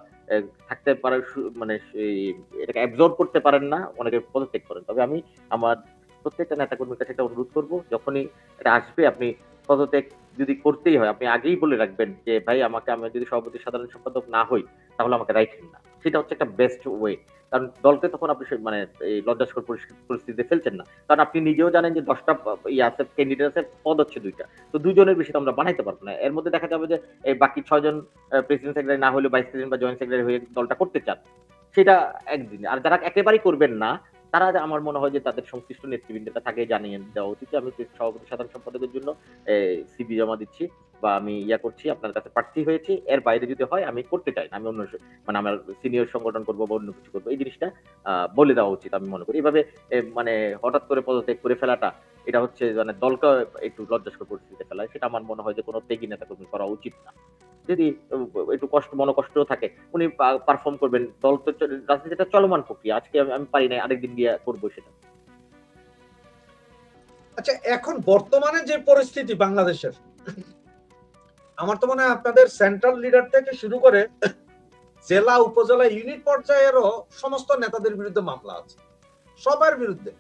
থাকতে পারে মানে সেই এটাকে অ্যাবজর্ব করতে পারেন না, অনেকে পদত্যাগ করেন। তবে আমি আমার প্রত্যেকটা নেতাকর্মীর কাছে একটা অনুরোধ করব, যখনই এটা আসবে আপনি পদত্যাগ যদি করতেই হয়, আপনি আগেই বলে রাখবেন যে ভাই আমি যদি সভাপতি সাধারণ সম্পাদক না হই তাহলে আমাকে রাইখেন না। সেটা হচ্ছে একটা বেস্ট ওয়ে। কারণ দলকে তখন আপনি মানে এই লজ্জাস্কর পরিস্থিতিতে ফেলছেন না। কারণ আপনি নিজেও জানেন যে ১০ টা ইয়ে আছে, ক্যান্ডিডেট আছে, পদ হচ্ছে ২ টা। তো ২ জনের বেশি তো আমরা বানাইতে পারব না। এর মধ্যে দেখা যাবে যে এই বাকি ৬ জন প্রেসিডেন্ট সেক্রেটারি না হলে ভাইস প্রেসিডেন্ট বা জয়েন্ট সেক্রেটারি হয়ে দলটা করতে চান। সেটা একদিন। আর যারা একেবারেই করবেন না, তারা আমার মনে হয় যে তাদের সংশ্লিষ্ট নেতৃবৃন্দকে তাকে জানিয়ে দেওয়া উচিত যে আমি সভাপতি সাধারণ সম্পাদকের জন্য সিভি জমা দিচ্ছি বা আমি ইয়া করছি, আপনার কাছে প্রার্থী হয়েছি। এর বাইরে যদি হয় আমি করতে চাই না। আমি অন্য মানে আমার সিনিয়র সংগঠন করব বা অন্য কিছু করব। এই জিনিসটা বলে দেওয়া উচিত আমি মনে করি। এভাবে মানে হঠাৎ করে পদত্যাগ করে ফেলাটা, এটা হচ্ছে মানে দলকে একটু লজ্জাস্কর পরিস্থিতিতে ফেলায়। সেটা আমার মনে হয় যে কোন ত্যাগী নেতাকর্মী করা উচিত না। যদি একটু মনোকষ্টও থাকে, উনি পারফর্ম করবেন। দল তো রাজনীতিটা চলমান প্রক্রিয়া। আজকে আমি পারি নাই, আরেকদিন গিয়ে করব সেটা। আচ্ছা, এখন বর্তমানে যে পরিস্থিতি বাংলাদেশের, আমার তো মনে হয় আপনাদের সেন্ট্রাল লিডার থেকে শুরু করে জেলা, উপজেলা, ইউনিট পর্যায়েরও সমস্ত নেতাদের বিরুদ্ধে মামলা আছে। সবার বিরুদ্ধে।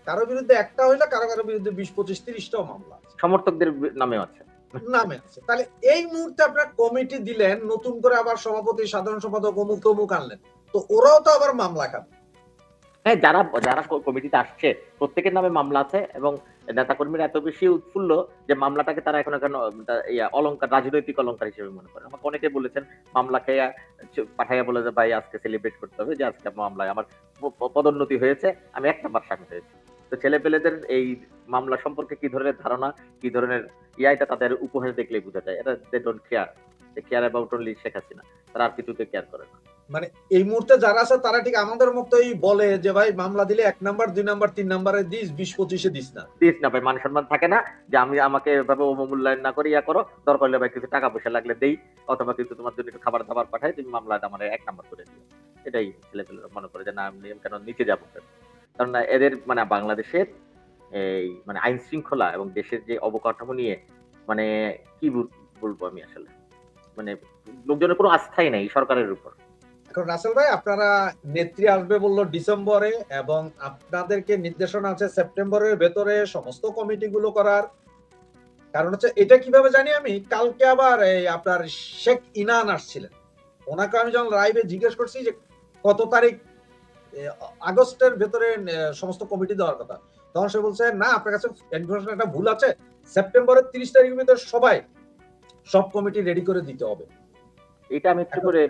কারো বিরুদ্ধে একটা হইলে কারো বিরুদ্ধে ২০, ২৫, ৩০টাও মামলা আছে। সমর্থকদের নামেও আছে। নামে আছে। তাহলে এই মুহূর্তে আপনারা কমিটি দিলেন, নতুন করে আবার সভাপতি, সাধারণ সম্পাদক অমুক তমুক আনলেন। তো ওরাও তো আবার মামলা খাবে। হ্যাঁ, যারা যারা কমিটিতে আসছে প্রত্যেকের নামে মামলা আছে এবং নেতাকর্মীরা এত বেশি উৎফুল্ল যে মামলাটাকে তারা এখন অলংকার, রাজনৈতিক অলংকার হিসেবে মনে করে। আমাকে অনেকে বলেছেন মামলা খেয়ে পাঠাইয়া বলে যে ভাই আজকে সেলিব্রেট করতে হবে যে আজকে মামলায় আমার পদোন্নতি হয়েছে, আমি ১ নাম্বার স্বামী হয়েছি। তো ছেলেপেলেদের এই মামলা সম্পর্কে কি ধরনের ধারণা, কি ধরনের এটা তাদের উপহাস দেখলেই বোঝা যায়। এটা they don't care. They care about only Sheikh Hasina. তারা আর কিছুতে কেয়ার করে না। মানে এই মুহূর্তে যারা আছে তারা ঠিক আমাদের মতোই বলে যে ভাই মামলা দিলে ১ নাম্বার, ২ নাম্বার, ৩ নাম্বারে দিস, ২০-২৫ এ দিস না। দিস না ভাই, মান সম্মান থাকে না যে আমাকে এভাবে অবমূল্যায়ন না করে ইয়া করো, দরকার হলে ভাই কিছু টাকা পয়সা লাগলে দেই, অথবা কিন্তু তোমার জন্য একটু খাবার দাবার পাঠাই, তুমি মামলাটা আমার ১ নাম্বার করে দিও। এটাই ছেলেপেলেরা মনে করে যে না আমি কেন নিচে যাবো কেন? কারণ এদের মানে বাংলাদেশের এই মানে আইন শৃঙ্খলা এবং দেশের যে অবকাঠামো নিয়ে মানে কি বলবো আমি আসলে, মানে লোকজনের কোনো আস্থাই নাই সরকারের উপর। এখন রাসেল ভাই, আপনারা নেত্রী আসবে বললো ডিসেম্বরে, এবং আপনাদেরকে নির্দেশনা আছে সেপ্টেম্বরের ভেতরে সমস্ত কমিটিগুলো করার। কারণ হচ্ছে এটা কিভাবে জানি আমি, কালকে আবার এই আপনার শেখ ইনান আসছিলেন। ওনাকে আমি যখন লাইভে জিজ্ঞেস করছি যে কত তারিখ আগস্টের ভেতরে সমস্ত কমিটি দেওয়ার কথা, তখন সে বলছে না, আপনার কাছে ইনফরমেশন একটা ভুল আছে, সেপ্টেম্বরের ৩০ তারিখের ভিতরে সব কমিটি রেডি করে দিতে হবে। এটা আমি একটু করে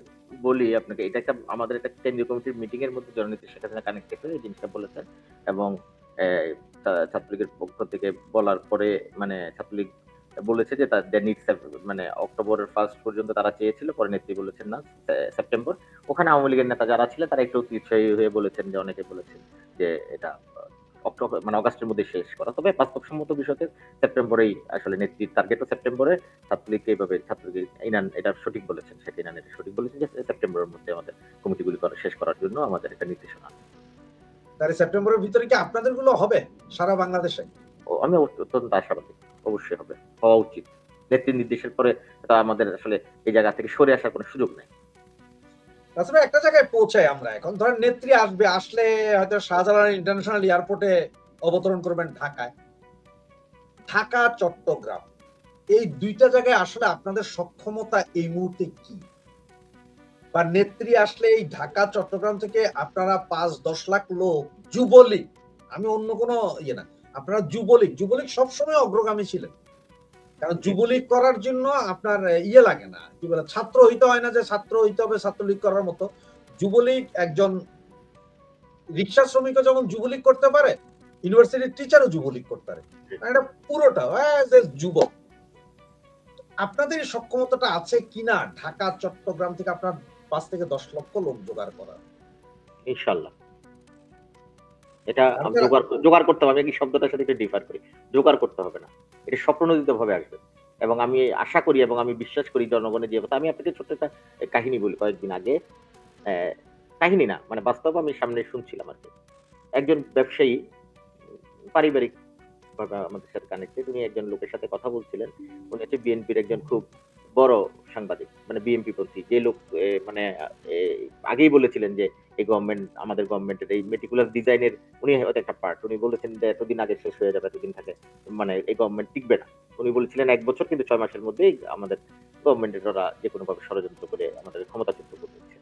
বলি আপনাকে। এটা একটা আমাদের একটা কেন্দ্রীয় কমিটির মিটিং এর মধ্যে জননেত্রী শেখ হাসিনা কানেক্টেড হয়ে এই জিনিসটা বলেছেন এবং ছাত্রলীগের পক্ষ থেকে বলার পরে মানে ছাত্রলীগ বলেছে যে তাদের নিডস মানে অক্টোবরের ফার্স্ট পর্যন্ত তারা চেয়েছিল, পরে নেত্রী বলেছেন না, সেপ্টেম্বর। ওখানে আওয়ামী লীগের নেতা যারা ছিলেন তারা একটু উৎসাহী হয়ে বলেছেন, যে অনেকে বলেছেন যে এটা অক্টোবর মানে অগাস্টের মধ্যে শেষ করা। তবে বাস্তবসম্মত বিষয়তে সেপ্টেম্বরেই আসলে নেত্রীর টার্গেটও সেপ্টেম্বরে। ছাত্রলীগকে এইভাবে ছাত্রলীগ ইনান এটা সঠিক বলেছেন, শেখ ইনান এটা সঠিক বলেছেন যে সেপ্টেম্বরের মধ্যে আমাদের কমিটিগুলি শেষ করার জন্য আমাদের একটা নির্দেশনা। তাহলে সেপ্টেম্বরের ভিতরে কি আপনাদের গুলো হবে সারা বাংলাদেশে? আমি অত্যন্ত আশাবাদী, অবশ্যই হবে, হওয়া উচিত। নেত্রীর নির্দেশের পরে আমাদের আসলে এই জায়গা থেকে সরে আসার কোনো সুযোগ নেই। আসলে একটা জায়গায় পৌঁছাই আমরা এখন, ধরেন নেত্রী আসবে, আসলে হয়তো শাহজালাল ইন্টারন্যাশনাল এয়ারপোর্টে অবতরণ করবেন ঢাকায়। ঢাকা চট্টগ্রাম এই দুইটা জায়গায় আসলে আপনাদের সক্ষমতা এই মুহূর্তে কি? বা নেত্রী আসলে এই ঢাকা চট্টগ্রাম থেকে আপনারা ৫-১০ লাখ লোক যুবলীগ, আমি অন্য কোনো ইয়ে না, আপনারা যুবলীগ সবসময় অগ্রগামী ছিলেন। কারণ যুবলীগ করার জন্য আপনার ইয়ে লাগে না, কি বলে, ছাত্র হইতে হয় না যে ছাত্র হইতে হবে ছাত্রলীগ করার মতো। যুবলীগ একজন রিক্সা শ্রমিকও যেমন যুবলীগ করতে পারে, ইউনিভার্সিটির টিচারও যুবলীগ করতে পারে। এটা পুরোটা যুবক। আপনাদের সক্ষমতাটা আছে কিনা ঢাকা চট্টগ্রাম থেকে আপনার ৫ থেকে ১০ লক্ষ লোক জোগাড় করা? ইনশাল্লাহ এটা জোগাড় করতে হবে। আমি এই শব্দটার সাথে একটু ডিফার করি। জোগাড় করতে হবে না, এটা স্বপ্রণোদিত ভাবে আসবে। এবং আমি আশা করি এবং আমি বিশ্বাস করি জনগণের যে অবস্থা। আমি আপনাকে ছোট্ট একটা কাহিনী বলি। কয়েকদিন আগে কাহিনী না, মানে বাস্তব আমি সামনে শুনছিলাম আর কি। একজন ব্যবসায়ী পারিবারিক ভাবে আমাদের সাথে কানেক্টেড, উনি একজন লোকের সাথে কথা বলছিলেন। উনি হচ্ছে বিএনপির একজন খুব বড় সাংবাদিক, মানে বিএনপি পন্থী যে লোক, মানে আগেই বলেছিলেন যে এই গভর্নমেন্ট, আমাদের গভর্নমেন্টের এই মেটিকুলাস ডিজাইনের উনি হয়তো একটা পার্ট। উনি বলেছেন যে এতদিন আগে শেষ হয়ে যাবে, এতদিন থাকে, মানে এই গভর্নমেন্ট টিকবে না। উনি বলেছিলেন ১ বছর, কিন্তু ৬ মাসের মধ্যেই আমাদের গভর্নমেন্টের ওরা যে কোনো ভাবে ষড়যন্ত্র করে আমাদের ক্ষমতাচ্যুত করে দিচ্ছে।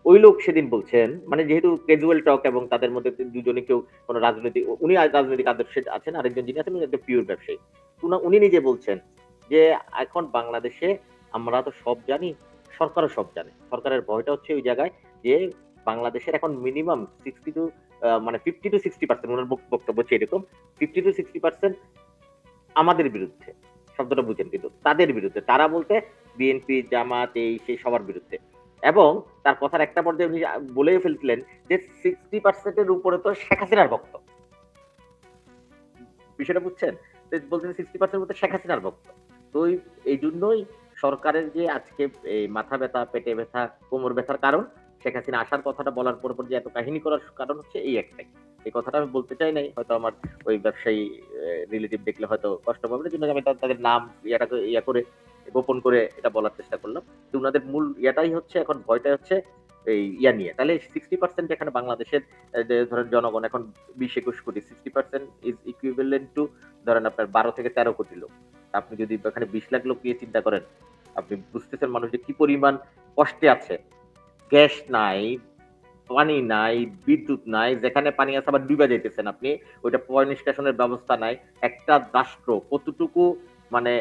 ওই লোক সেদিন বলছেন, মানে যেহেতু ক্যাজুয়াল টক এবং তাদের মধ্যে দুজনে কেউ কোনো রাজনৈতিক, উনি রাজনৈতিক আদর্শে আছেন, আরেকজন যিনি আছেন উনি একটা পিওর ব্যবসায়ী। উনি নিজে বলছেন যে এখন বাংলাদেশে আমরা তো সব জানি, সরকারও সব জানে। সরকারের ভয়টা হচ্ছে ওই জায়গায় যে বাংলাদেশের এখন মিনিমাম 60 টু মানে 50 টু 60%, ওনার বক্তব্য হচ্ছে এরকম, 50 টু 60% আমাদের বিরুদ্ধে। শব্দটা বুঝেন কিন্তু, তাদের বিরুদ্ধে। তারা বলতে বিএনপি, জামাত, এই সেই সবার বিরুদ্ধে। এবং তার কথার একটা পর্যায়ে উনি বলেই ফেলছিলেন যে 60% এর উপরে তো শেখ হাসিনার ভক্ত। বিষয়টা বুঝছেন? বলছেন 60% মতো শেখ হাসিনার ভক্ত। তো এই জন্যই সরকারের যে আজকে এই মাথা ব্যথা, পেটে ব্যথা, কোমর ব্যথার কারণ, শেখ হাসিনা আসার কথাটা বলার পর যে এত কাহিনী করার কারণ হচ্ছে এই একটাই। এই কথাটা আমি বলতে চাই নাই। হয়তো আমার ওই ব্যবসায়ী রিলেটিভ দেখলে হয়তো কষ্ট পাবে। এজন্য আমি তাদের নাম ইয়া করে গোপন করে এটা বলার চেষ্টা করলাম। তো উনাদের মূল ইয়াটাই হচ্ছে, এখন ভয়টা হচ্ছে এই ইয়া নিয়ে। তাহলে 60% এখানে বাংলাদেশের যে ধরেন জনগণ এখন ২০-২১ কোটি, 60% ইজ ইকুইভ্যালেন্ট টু ধরেন আপনার ১২ থেকে ১৩ কোটি লোক। আপনি যদি এখানে ২০ লাখ লোক নিয়ে চিন্তা করেন, আপনি বুঝতেছেন মানুষ যে কি পরিমাণ কষ্টে আছে। গ্যাস নাই, পানি নাই, বিদ্যুৎ নাই, যেখানে পানি আছে আবার ডুইবা যাইতেছেন আপনি। ওইটা পয় নিষ্কাশনের ব্যবস্থা নাই। একটা রাষ্ট্র কতটুকু মানে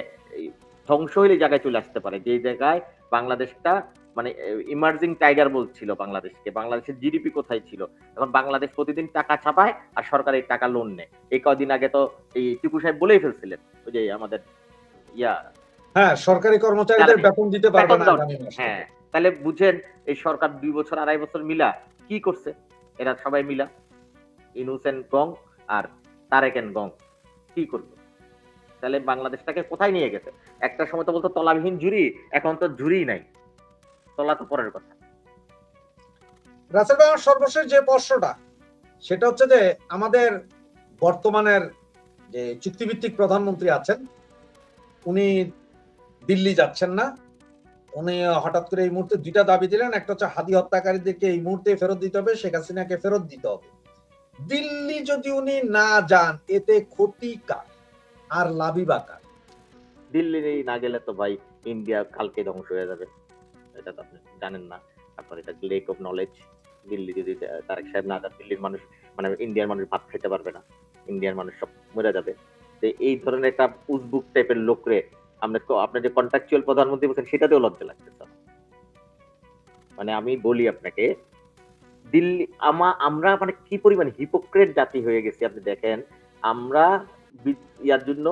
ধ্বংস হইলে জায়গায় চলে আসতে পারে, যে জায়গায় বাংলাদেশটা মানে ইমার্জিং টাইগার বলছিল বাংলাদেশকে। বাংলাদেশের জিডিপি কোথায় ছিল? এখন বাংলাদেশ প্রতিদিন টাকা ছাপায় আর সরকার এই টাকা লোন নেয়। এই কদিন আগে তো এই টিপু সাহেব বলেই ফেলছিলেন, ওই যে আমাদের ইয়া, হ্যাঁ, সরকারি কর্মচারীদের বেতন দিতে পারবে না আগামী মাস হ্যাঁ, থেকে। তাহলে বুঝেন এই সরকার ২ বছর ২.৫ বছর মিলা কি করছে? এরা সবাই মিলা ইনোসেন্ট গং আর তারেক এন্ড গং কি করলো? তাহলে বাংলাদেশটাকে কোথায় নিয়ে গেছে? একটা সময় তো বলতো তলাবিহীন ঝুড়ি, এখন তো ঝুড়িই নাই। তলা তো পরের কথা। রাসেল ভাই, আমার সর্বশেষ যে প্রশ্নটা, সেটা হচ্ছে যে আমাদের বর্তমানের যে চুক্তিভিত্তিক প্রধানমন্ত্রী আছেন, উনি দিল্লি যাচ্ছেন না। উনি হঠাৎ করে এই মুহূর্তে ২টা দাবি দিলেন। একটা হচ্ছে হাদি হত্যাকারীদেরকে এই মুহূর্তে ফেরত দিতে হবে, শেখ হাসিনাকে ফেরত দিতে হবে। দিল্লি যদি উনি না যান, এতে ক্ষতি কার আর লাভই বা কার? দিল্লি না গেলে তো ভাই ইন্ডিয়া কালকে ধ্বংস হয়ে যাবে। এটা তো আপনি জানেন না। আপনার এটা লেক অফ নলেজ। দিল্লি যদি তারেক সাহেব না যান, দিল্লির মানুষ মানে ইন্ডিয়ার মানুষ ভাত খেতে পারবে না। ইন্ডিয়ার মানুষ সব মরে যাবে। তো এই ধরনের একটা উজবুক টাইপের লোকরে আপনার যে কন্ট্রাকচুয়াল প্রধানমন্ত্রী বলছেন সেটাতেও লজ্জা লাগতেছে। মানে আমি বলি আপনাকে, দিল্লি আমরা মানে কি পরিমাণ হিপোক্রেট জাতি হয়ে গেছি আপনি দেখেন। আমরা ইয়ার জন্য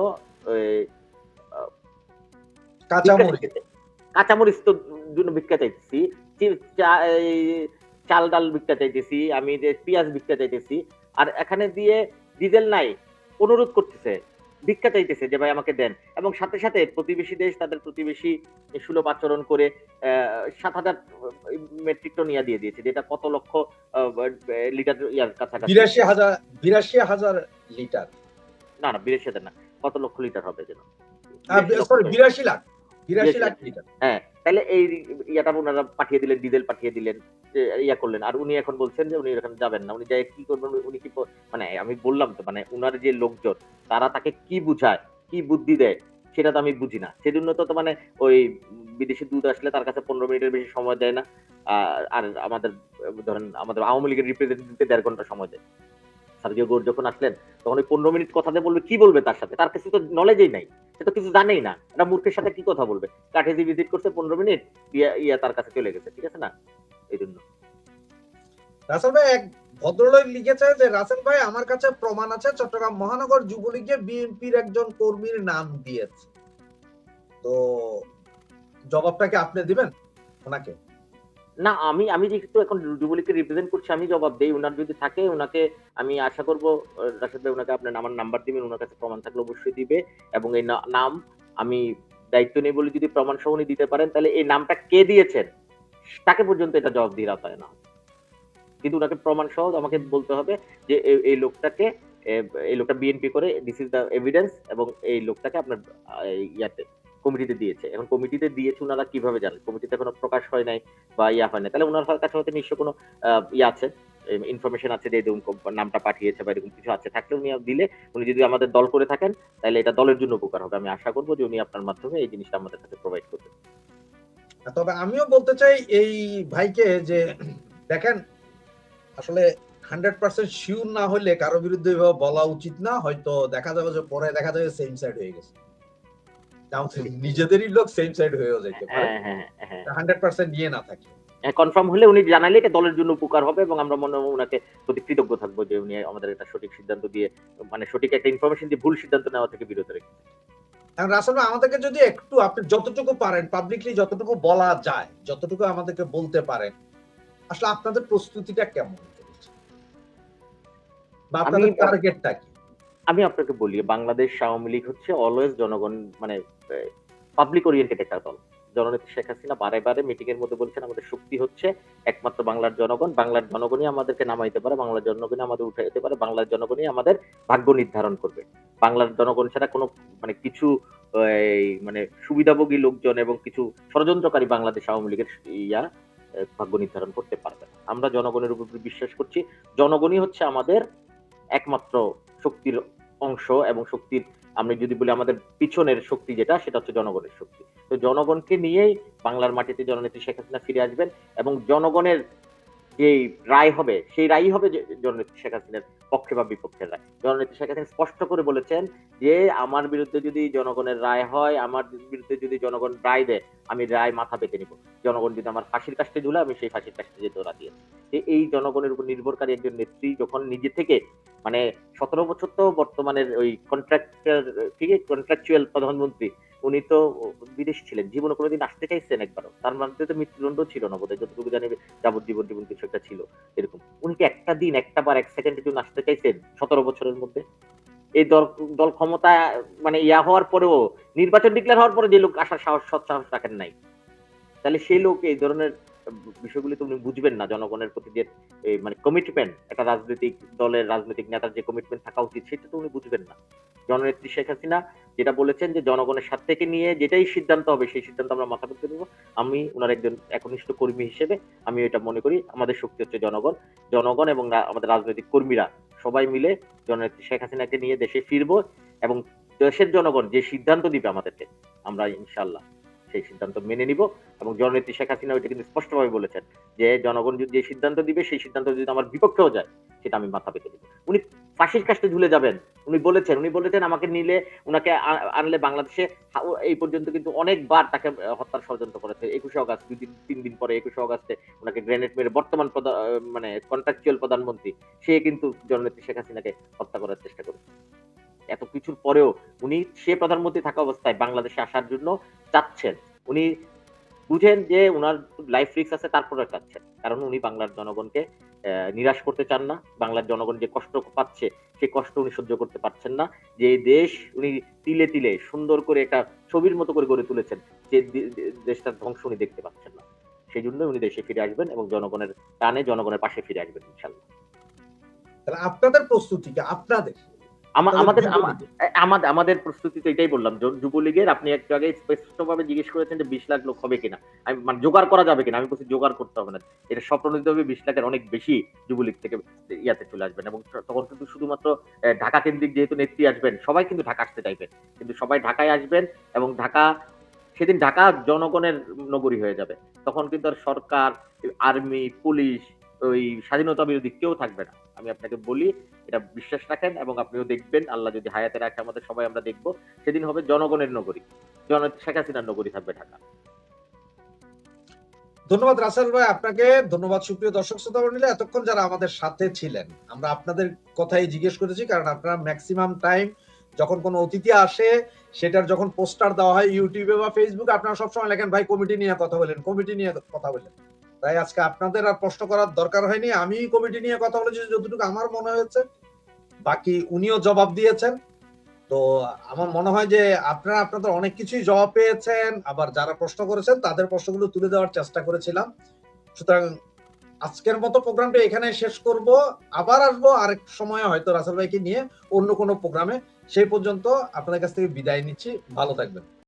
কাঁচামরিচ তো জন্য ভিক্ষা চাইতেছি, চাল ডাল ভিক্ষা চাইতেছি, আমি যে পেঁয়াজ ভিক্ষা চাইতেছি, আর এখানে দিয়ে ডিজেল নাই, অনুরোধ করতেছে, ভিক্ষা চাইতেছে যে ভাই আমাকে দেন। এবং সাথে সাথে প্রতিবেশী দেশ তাদের প্রতিবেশী সুলভ আচরণ করে ৭,০০০ মেট্রিক টন ইয়া দিয়ে দিয়েছে, যেটা কত লক্ষ লিটার ইয়ার কাছাকাছি। ৮২,০০০ লিটার, না ৮২,০০০ না, কত লক্ষ লিটার হবে যেন, সরি ৮২ লাখ লিটার। হ্যাঁ, তাহলে এই ইয়াটা ওনারা পাঠিয়ে দিলেন, ডিজেল পাঠিয়ে দিলেন, যে ইয়া করলেন। আর উনি এখন বলছেন যে উনি এখানে যাবেন না। উনি যাই কি করবেন, উনি কি মানে আমি বললাম তো, মানে উনার যে লোকজন তারা তাকে কি বুঝায়, কি বুদ্ধি দেয় সেটা তো আমি বুঝি না। সেজন্য তো মানে ওই বিদেশি দূত আসলে তার কাছে 15 মিনিটের বেশি সময় দেয় না। আর আমাদের ধরেন আমাদের আওয়ামী লীগের রিপ্রেজেন্টেটিভকে 1.5 ঘন্টা সময় দেয়। সার্জিও গোর যখন আসলেন তখন ওই 15 মিনিট কথাতে বলবে, কি বলবে তার সাথে? তার কাছে তো নলেজই নাই। সে তো কিছু জানেই না। একটা মূর্খের সাথে কি কথা বলবে? কাঠেজি ভিজিট করছে 15 মিনিট, ইয়া তার কাছে চলে গেছে। ঠিক আছে না? এইজন্য। রাসেল ভাই, এক ভদ্রলোক লিখেছে যে রাসেল ভাই আমার কাছে প্রমাণ আছে চট্টগ্রাম মহানগর যুবলীগে বিএনপির একজন কর্মীর নাম দিয়েছে। তো জবাবটা কি আপনি দিবেন ওনাকে? না, আমি যেহেতু এখন যুবলীগকে রিপ্রেজেন্ট করছি, আমি জবাব দেই। উনার যদি থাকে উনাকে আমি আশা করব, রাশেদ ভাই উনাকে আপনার আমার নাম্বার দিবেন, উনার কাছে প্রমাণ থাকলে অবশ্যই দিবে। এবং এই নাম আমি দায়িত্ব নেই বলে যদি প্রমাণ সহ উনি দিতে পারেন, তাহলে এই নামটা কে দিয়েছেন তাকে পর্যন্ত এটা জবাবদিহির আওতায় না। কিন্তু উনাকে প্রমাণ সহ আমাকে বলতে হবে যে এই লোকটাকে, এই লোকটা বিএনপি করে, দিস ইজ দ্য এভিডেন্স, এবং এই লোকটাকে আপনার ইয়াতে কমিটিতে দিয়েছে। এখন কমিটিতে দিয়েছে উনারা কিভাবে জানেন? কমিটিতে এখনো প্রকাশ হয় নাই বা ইয়া হয় নাই। তাহলে উনার কাছে হয়তো নিশ্চয় কোনো ইয়া আছে, ইনফরমেশন আছে যে এরকম নামটা পাঠিয়েছে বা এরকম কিছু আছে। থাকলে উনি দিলে, উনি যদি আমাদের দল করে থাকেন তাহলে এটা দলের জন্য উপকার হবে। আমি আশা করব যে উনি আপনার মাধ্যমে এই জিনিসটা আমাদের কাছে প্রোভাইড করবেন। তবে আমিও বলতে চাই এই ভাইকে যে দেখেন, আসলে 100% শিওর না হলে কারো বিরুদ্ধে এভাবে বলা উচিত না। হয়তো দেখা যাবে যে পরে দেখা যাবে সেম সাইড হয়ে গেছে। নিজেদেরই লোক সেম সাইড হয়েও যাইতে পারে। হ্যাঁ, হ্যাঁ, হ্যাঁ। 100% নিয়ে না থাকে। কনফার্ম হলে উনি জানালে এটা দলের জন্য উপকার হবে, এবং আমরা মনে হয় উনাকে প্রতি কৃতজ্ঞ থাকবো যে উনি আমাদের একটা সঠিক সিদ্ধান্ত দিয়ে, মানে সঠিক একটা ইনফরমেশন দিয়ে ভুল সিদ্ধান্ত নেওয়া থেকে বিরত রেখেছে। এখন রাসেল ভাই, আমাদেরকে যদি একটু আপনি যতটুকু পারেন পাবলিকলি যতটুকু বলা যায়, যতটুকু আমাদেরকে বলতে পারেন, আসলে আপনাদের প্রস্তুতিটা কেমন চলছে? বা আমি আপনাদের টার্গেটটা কি? আমি আপনাকে বলি, বাংলাদেশ আওয়ামী লীগ হচ্ছে অলওয়েজ জনগণ, মানে পাবলিক ওরিয়েন্টেড একটা দল। জননেত্রী শেখ হাসিনা বারে বারে মিটিং এর মধ্যে বলছেন আমাদের শক্তি হচ্ছে একমাত্র বাংলার জনগণ। বাংলার জনগণই আমাদেরকে নামাইতে পারে, বাংলার জনগণই আমাদের উঠাইতে পারে, বাংলার জনগণই আমাদের ভাগ্য নির্ধারণ করবে। বাংলার জনগণ ছাড়া কোনো মানে কিছু মানে সুবিধাভোগী লোকজন এবং কিছু ষড়যন্ত্রকারী বাংলাদেশ আওয়ামী লীগের ইয়া ভাগ্য নির্ধারণ করতে পারবে না। আমরা জনগণের উপর বিশ্বাস করছি। জনগণই হচ্ছে আমাদের একমাত্র শক্তির অংশ, এবং শক্তির, আমি যদি বলি আমাদের পিছনের শক্তি যেটা, সেটা হচ্ছে জনগণের শক্তি। তো জনগণকে নিয়েই বাংলার মাটিতে জননেত্রী শেখ হাসিনা ফিরে আসবেন, এবং জনগণের যে রায় হবে সেই রায়ই হবে জননেত্রী শেখ হাসিনার পক্ষে বা বিপক্ষের রায়। জননেত্রী শেখ হাসিনা স্পষ্ট করে বলেছেন যে আমার বিরুদ্ধে যদি জনগণের রায় হয়, আমার বিরুদ্ধে যদি জনগণ রায় দেয়, আমি রায় মাথা পেতে নিব। জনগণ যদি আমার ফাঁসির কাস্টে ঝুলে, আমি সেই ফাঁসির কাস্টে যেতে রাজি আছি। এই জনগণের উপর নির্ভরকারী একজন নেত্রী যখন নিজে থেকে, মানে 17 বছর তো বর্তমানের ওই কন্ট্রাক্টর, ঠিক আছে, কন্ট্রাকচুয়াল প্রধানমন্ত্রী, উনি তো বিদেশ ছিলেন, জীবনে কোনোদিন আসতে চাইছেন একবারও? তার মধ্যে তো মৃত্যুদণ্ড ছিল না বোধহয়, যতটুকু জানি যাবজ্জীবন জীবন কিছু একটা ছিল এরকম। উনি কি একটা দিন, একটা বার, এক সেকেন্ডের জন্য আসতে চাইছেন 17 বছরের মধ্যে? এই দল দল ক্ষমতা মানে ইয়া হওয়ার পরেও, নির্বাচন ডিক্লেয়ার হওয়ার পরে যে লোক আসার সাহস, সৎ সাহস রাখেন নাই, তাহলে সেই লোক এই ধরনের বিষয়গুলি তো উনি বুঝবেন না। জনগণের প্রতি যে মানে কমিটমেন্ট, একটা রাজনৈতিক দলের রাজনৈতিক নেতার যে কমিটমেন্ট থাকা উচিত, সেটা তো উনি বুঝবেন না। জননেত্রী শেখ হাসিনা যেটা বলেছেন যে জনগণের স্বার্থ থেকে নিয়ে যেটাই সিদ্ধান্ত হবে সেই সিদ্ধান্ত আমরা মাথা পেতে দেবো। আমি উনার একজন একনিষ্ঠ কর্মী হিসেবে আমি এটা মনে করি, আমাদের শক্তি হচ্ছে জনগণ। জনগণ এবং আমাদের রাজনৈতিক কর্মীরা সবাই মিলে জননেত্রী শেখ হাসিনাকে নিয়ে দেশে ফিরবো, এবং দেশের জনগণ যে সিদ্ধান্ত দিবে আমাদেরকে, আমরা ইনশাল্লাহ সেই সিদ্ধান্ত মেনে নিব। এবং জননেত্রী শেখ হাসিনা ওইটা কিন্তু স্পষ্টভাবে বলেছেন যে জনগণ যদি যে সিদ্ধান্ত দিবে সেই সিদ্ধান্ত যদি আমার বিপক্ষেও যায়, সেটা আমি মাথা পেতে দিব। উনি ফাঁসির কাস্টে ঝুলে যাবেন উনি বলেছেন আমাকে নিলে, উনাকে আনলে বাংলাদেশে এই পর্যন্ত কিন্তু অনেকবার তাকে হত্যার ষড়যন্ত্র করেছে। 21শে অগাস্ট 3 দিন পরে 21শে অগাস্টে উনাকে গ্রেনেড মেরে বর্তমান মানে কন্ট্রাকচুয়াল প্রধানমন্ত্রী সে কিন্তু জননেত্রী শেখ হাসিনাকে হত্যা করার চেষ্টা করেছে। এত কিছুর পরেও উনি সে প্রধানমন্ত্রী থাকা অবস্থায় বাংলাদেশে আসার জন্য চাচ্ছেন। উনি বুঝেন যে উনার লাইফ রিস্ক আছে, তারপরে চাচ্ছেন। কারণ উনি বাংলার জনগণকে নিরাশ করতে চান না। বাংলার জনগণ যে কষ্ট পাচ্ছে, সেই কষ্ট উনি সহ্য করতে পারছেন না। যে দেশ উনি তিলে তিলে সুন্দর করে একটা ছবির মতো করে গড়ে তুলেছেন, যে দেশটার ধ্বংস উনি দেখতে পাচ্ছেন না। সেজন্য উনি দেশে ফিরে আসবেন এবং জনগণের টানে জনগণের পাশে ফিরে আসবেন ইনশাআল্লাহ। তাহলে আপনাদের প্রস্তুতি কি? আপনাদের আমাদের যুবলীগে। আমাদের আমাদের প্রস্তুতিতে এটাই বললাম, যুবলীগের আপনি একটু আগে স্পষ্টভাবে জিজ্ঞেস করেছেন যে 20 লাখ লোক হবে কিনা, আমি মানে জোগাড় করা যাবে কিনা, আমি বলছি জোগাড় করতে হবে না, এটা স্বপ্ন নিতে হবে 20 লাখের অনেক বেশি যুবলীগ থেকে ইয়াতে চলে আসবেন, এবং তখন কিন্তু শুধুমাত্র ঢাকা কেন্দ্রিক যেহেতু নেত্রী আসবেন, সবাই কিন্তু ঢাকা আসতে চাইবেন, কিন্তু সবাই ঢাকায় আসবেন, এবং সেদিন ঢাকা জনগণের নগরী হয়ে যাবে। তখন কিন্তু আর সরকার, আর্মি, পুলিশ, ওই স্বাধীনতা বিরোধী কেউ থাকবে না। আমি আপনাকে বলি, এটা বিশ্বাস রাখেন, এবং আপনিও দেখবেন, আল্লাহ যদি হায়াতে রাখে আমাদের, সবাই আমরা দেখব, সেদিন হবে জনগণের নগরী, শেখ হাসিনার নগরী থাকবে ঢাকা। ধন্যবাদ রাসেল ভাই আপনাকে, ধন্যবাদ সুপ্রিয় দর্শক শ্রোতা মণ্ডলী, এতক্ষণ যারা আমাদের সাথে ছিলেন। আমরা আপনাদের কথাই জিজ্ঞেস করেছি, কারণ আপনারা ম্যাক্সিমাম টাইম যখন কোনো অতিথি আসে, সেটার যখন পোস্টার দেওয়া হয় ইউটিউবে বা ফেসবুকে, আপনারা সবসময় লেখেন ভাই কমিটি নিয়ে কথা বলেন, কমিটি নিয়ে কথা বলেন। তাই আজকে আপনাদের আর প্রশ্ন করার দরকার হয়নি, আমি কমিটি নিয়ে কথা বলেছি যতটুকু আমার মনে হয়েছে, বাকি উনিও জবাব দিয়েছেন। তো আমার মনে হয় যে আপনারা আপনাদের অনেক কিছুই জবাব পেয়েছেন, আবার যারা প্রশ্ন করেছেন তাদের প্রশ্নগুলো তুলে দেওয়ার চেষ্টা করেছিলাম। সুতরাং আজকের মতো প্রোগ্রামটা এখানে শেষ করব। আবার আসবো আরেক সময় হয়তো রাসেল ভাইকে নিয়ে অন্য কোনো প্রোগ্রামে। সেই পর্যন্ত আপনাদের কাছ থেকে বিদায় নিচ্ছি। ভালো থাকবেন।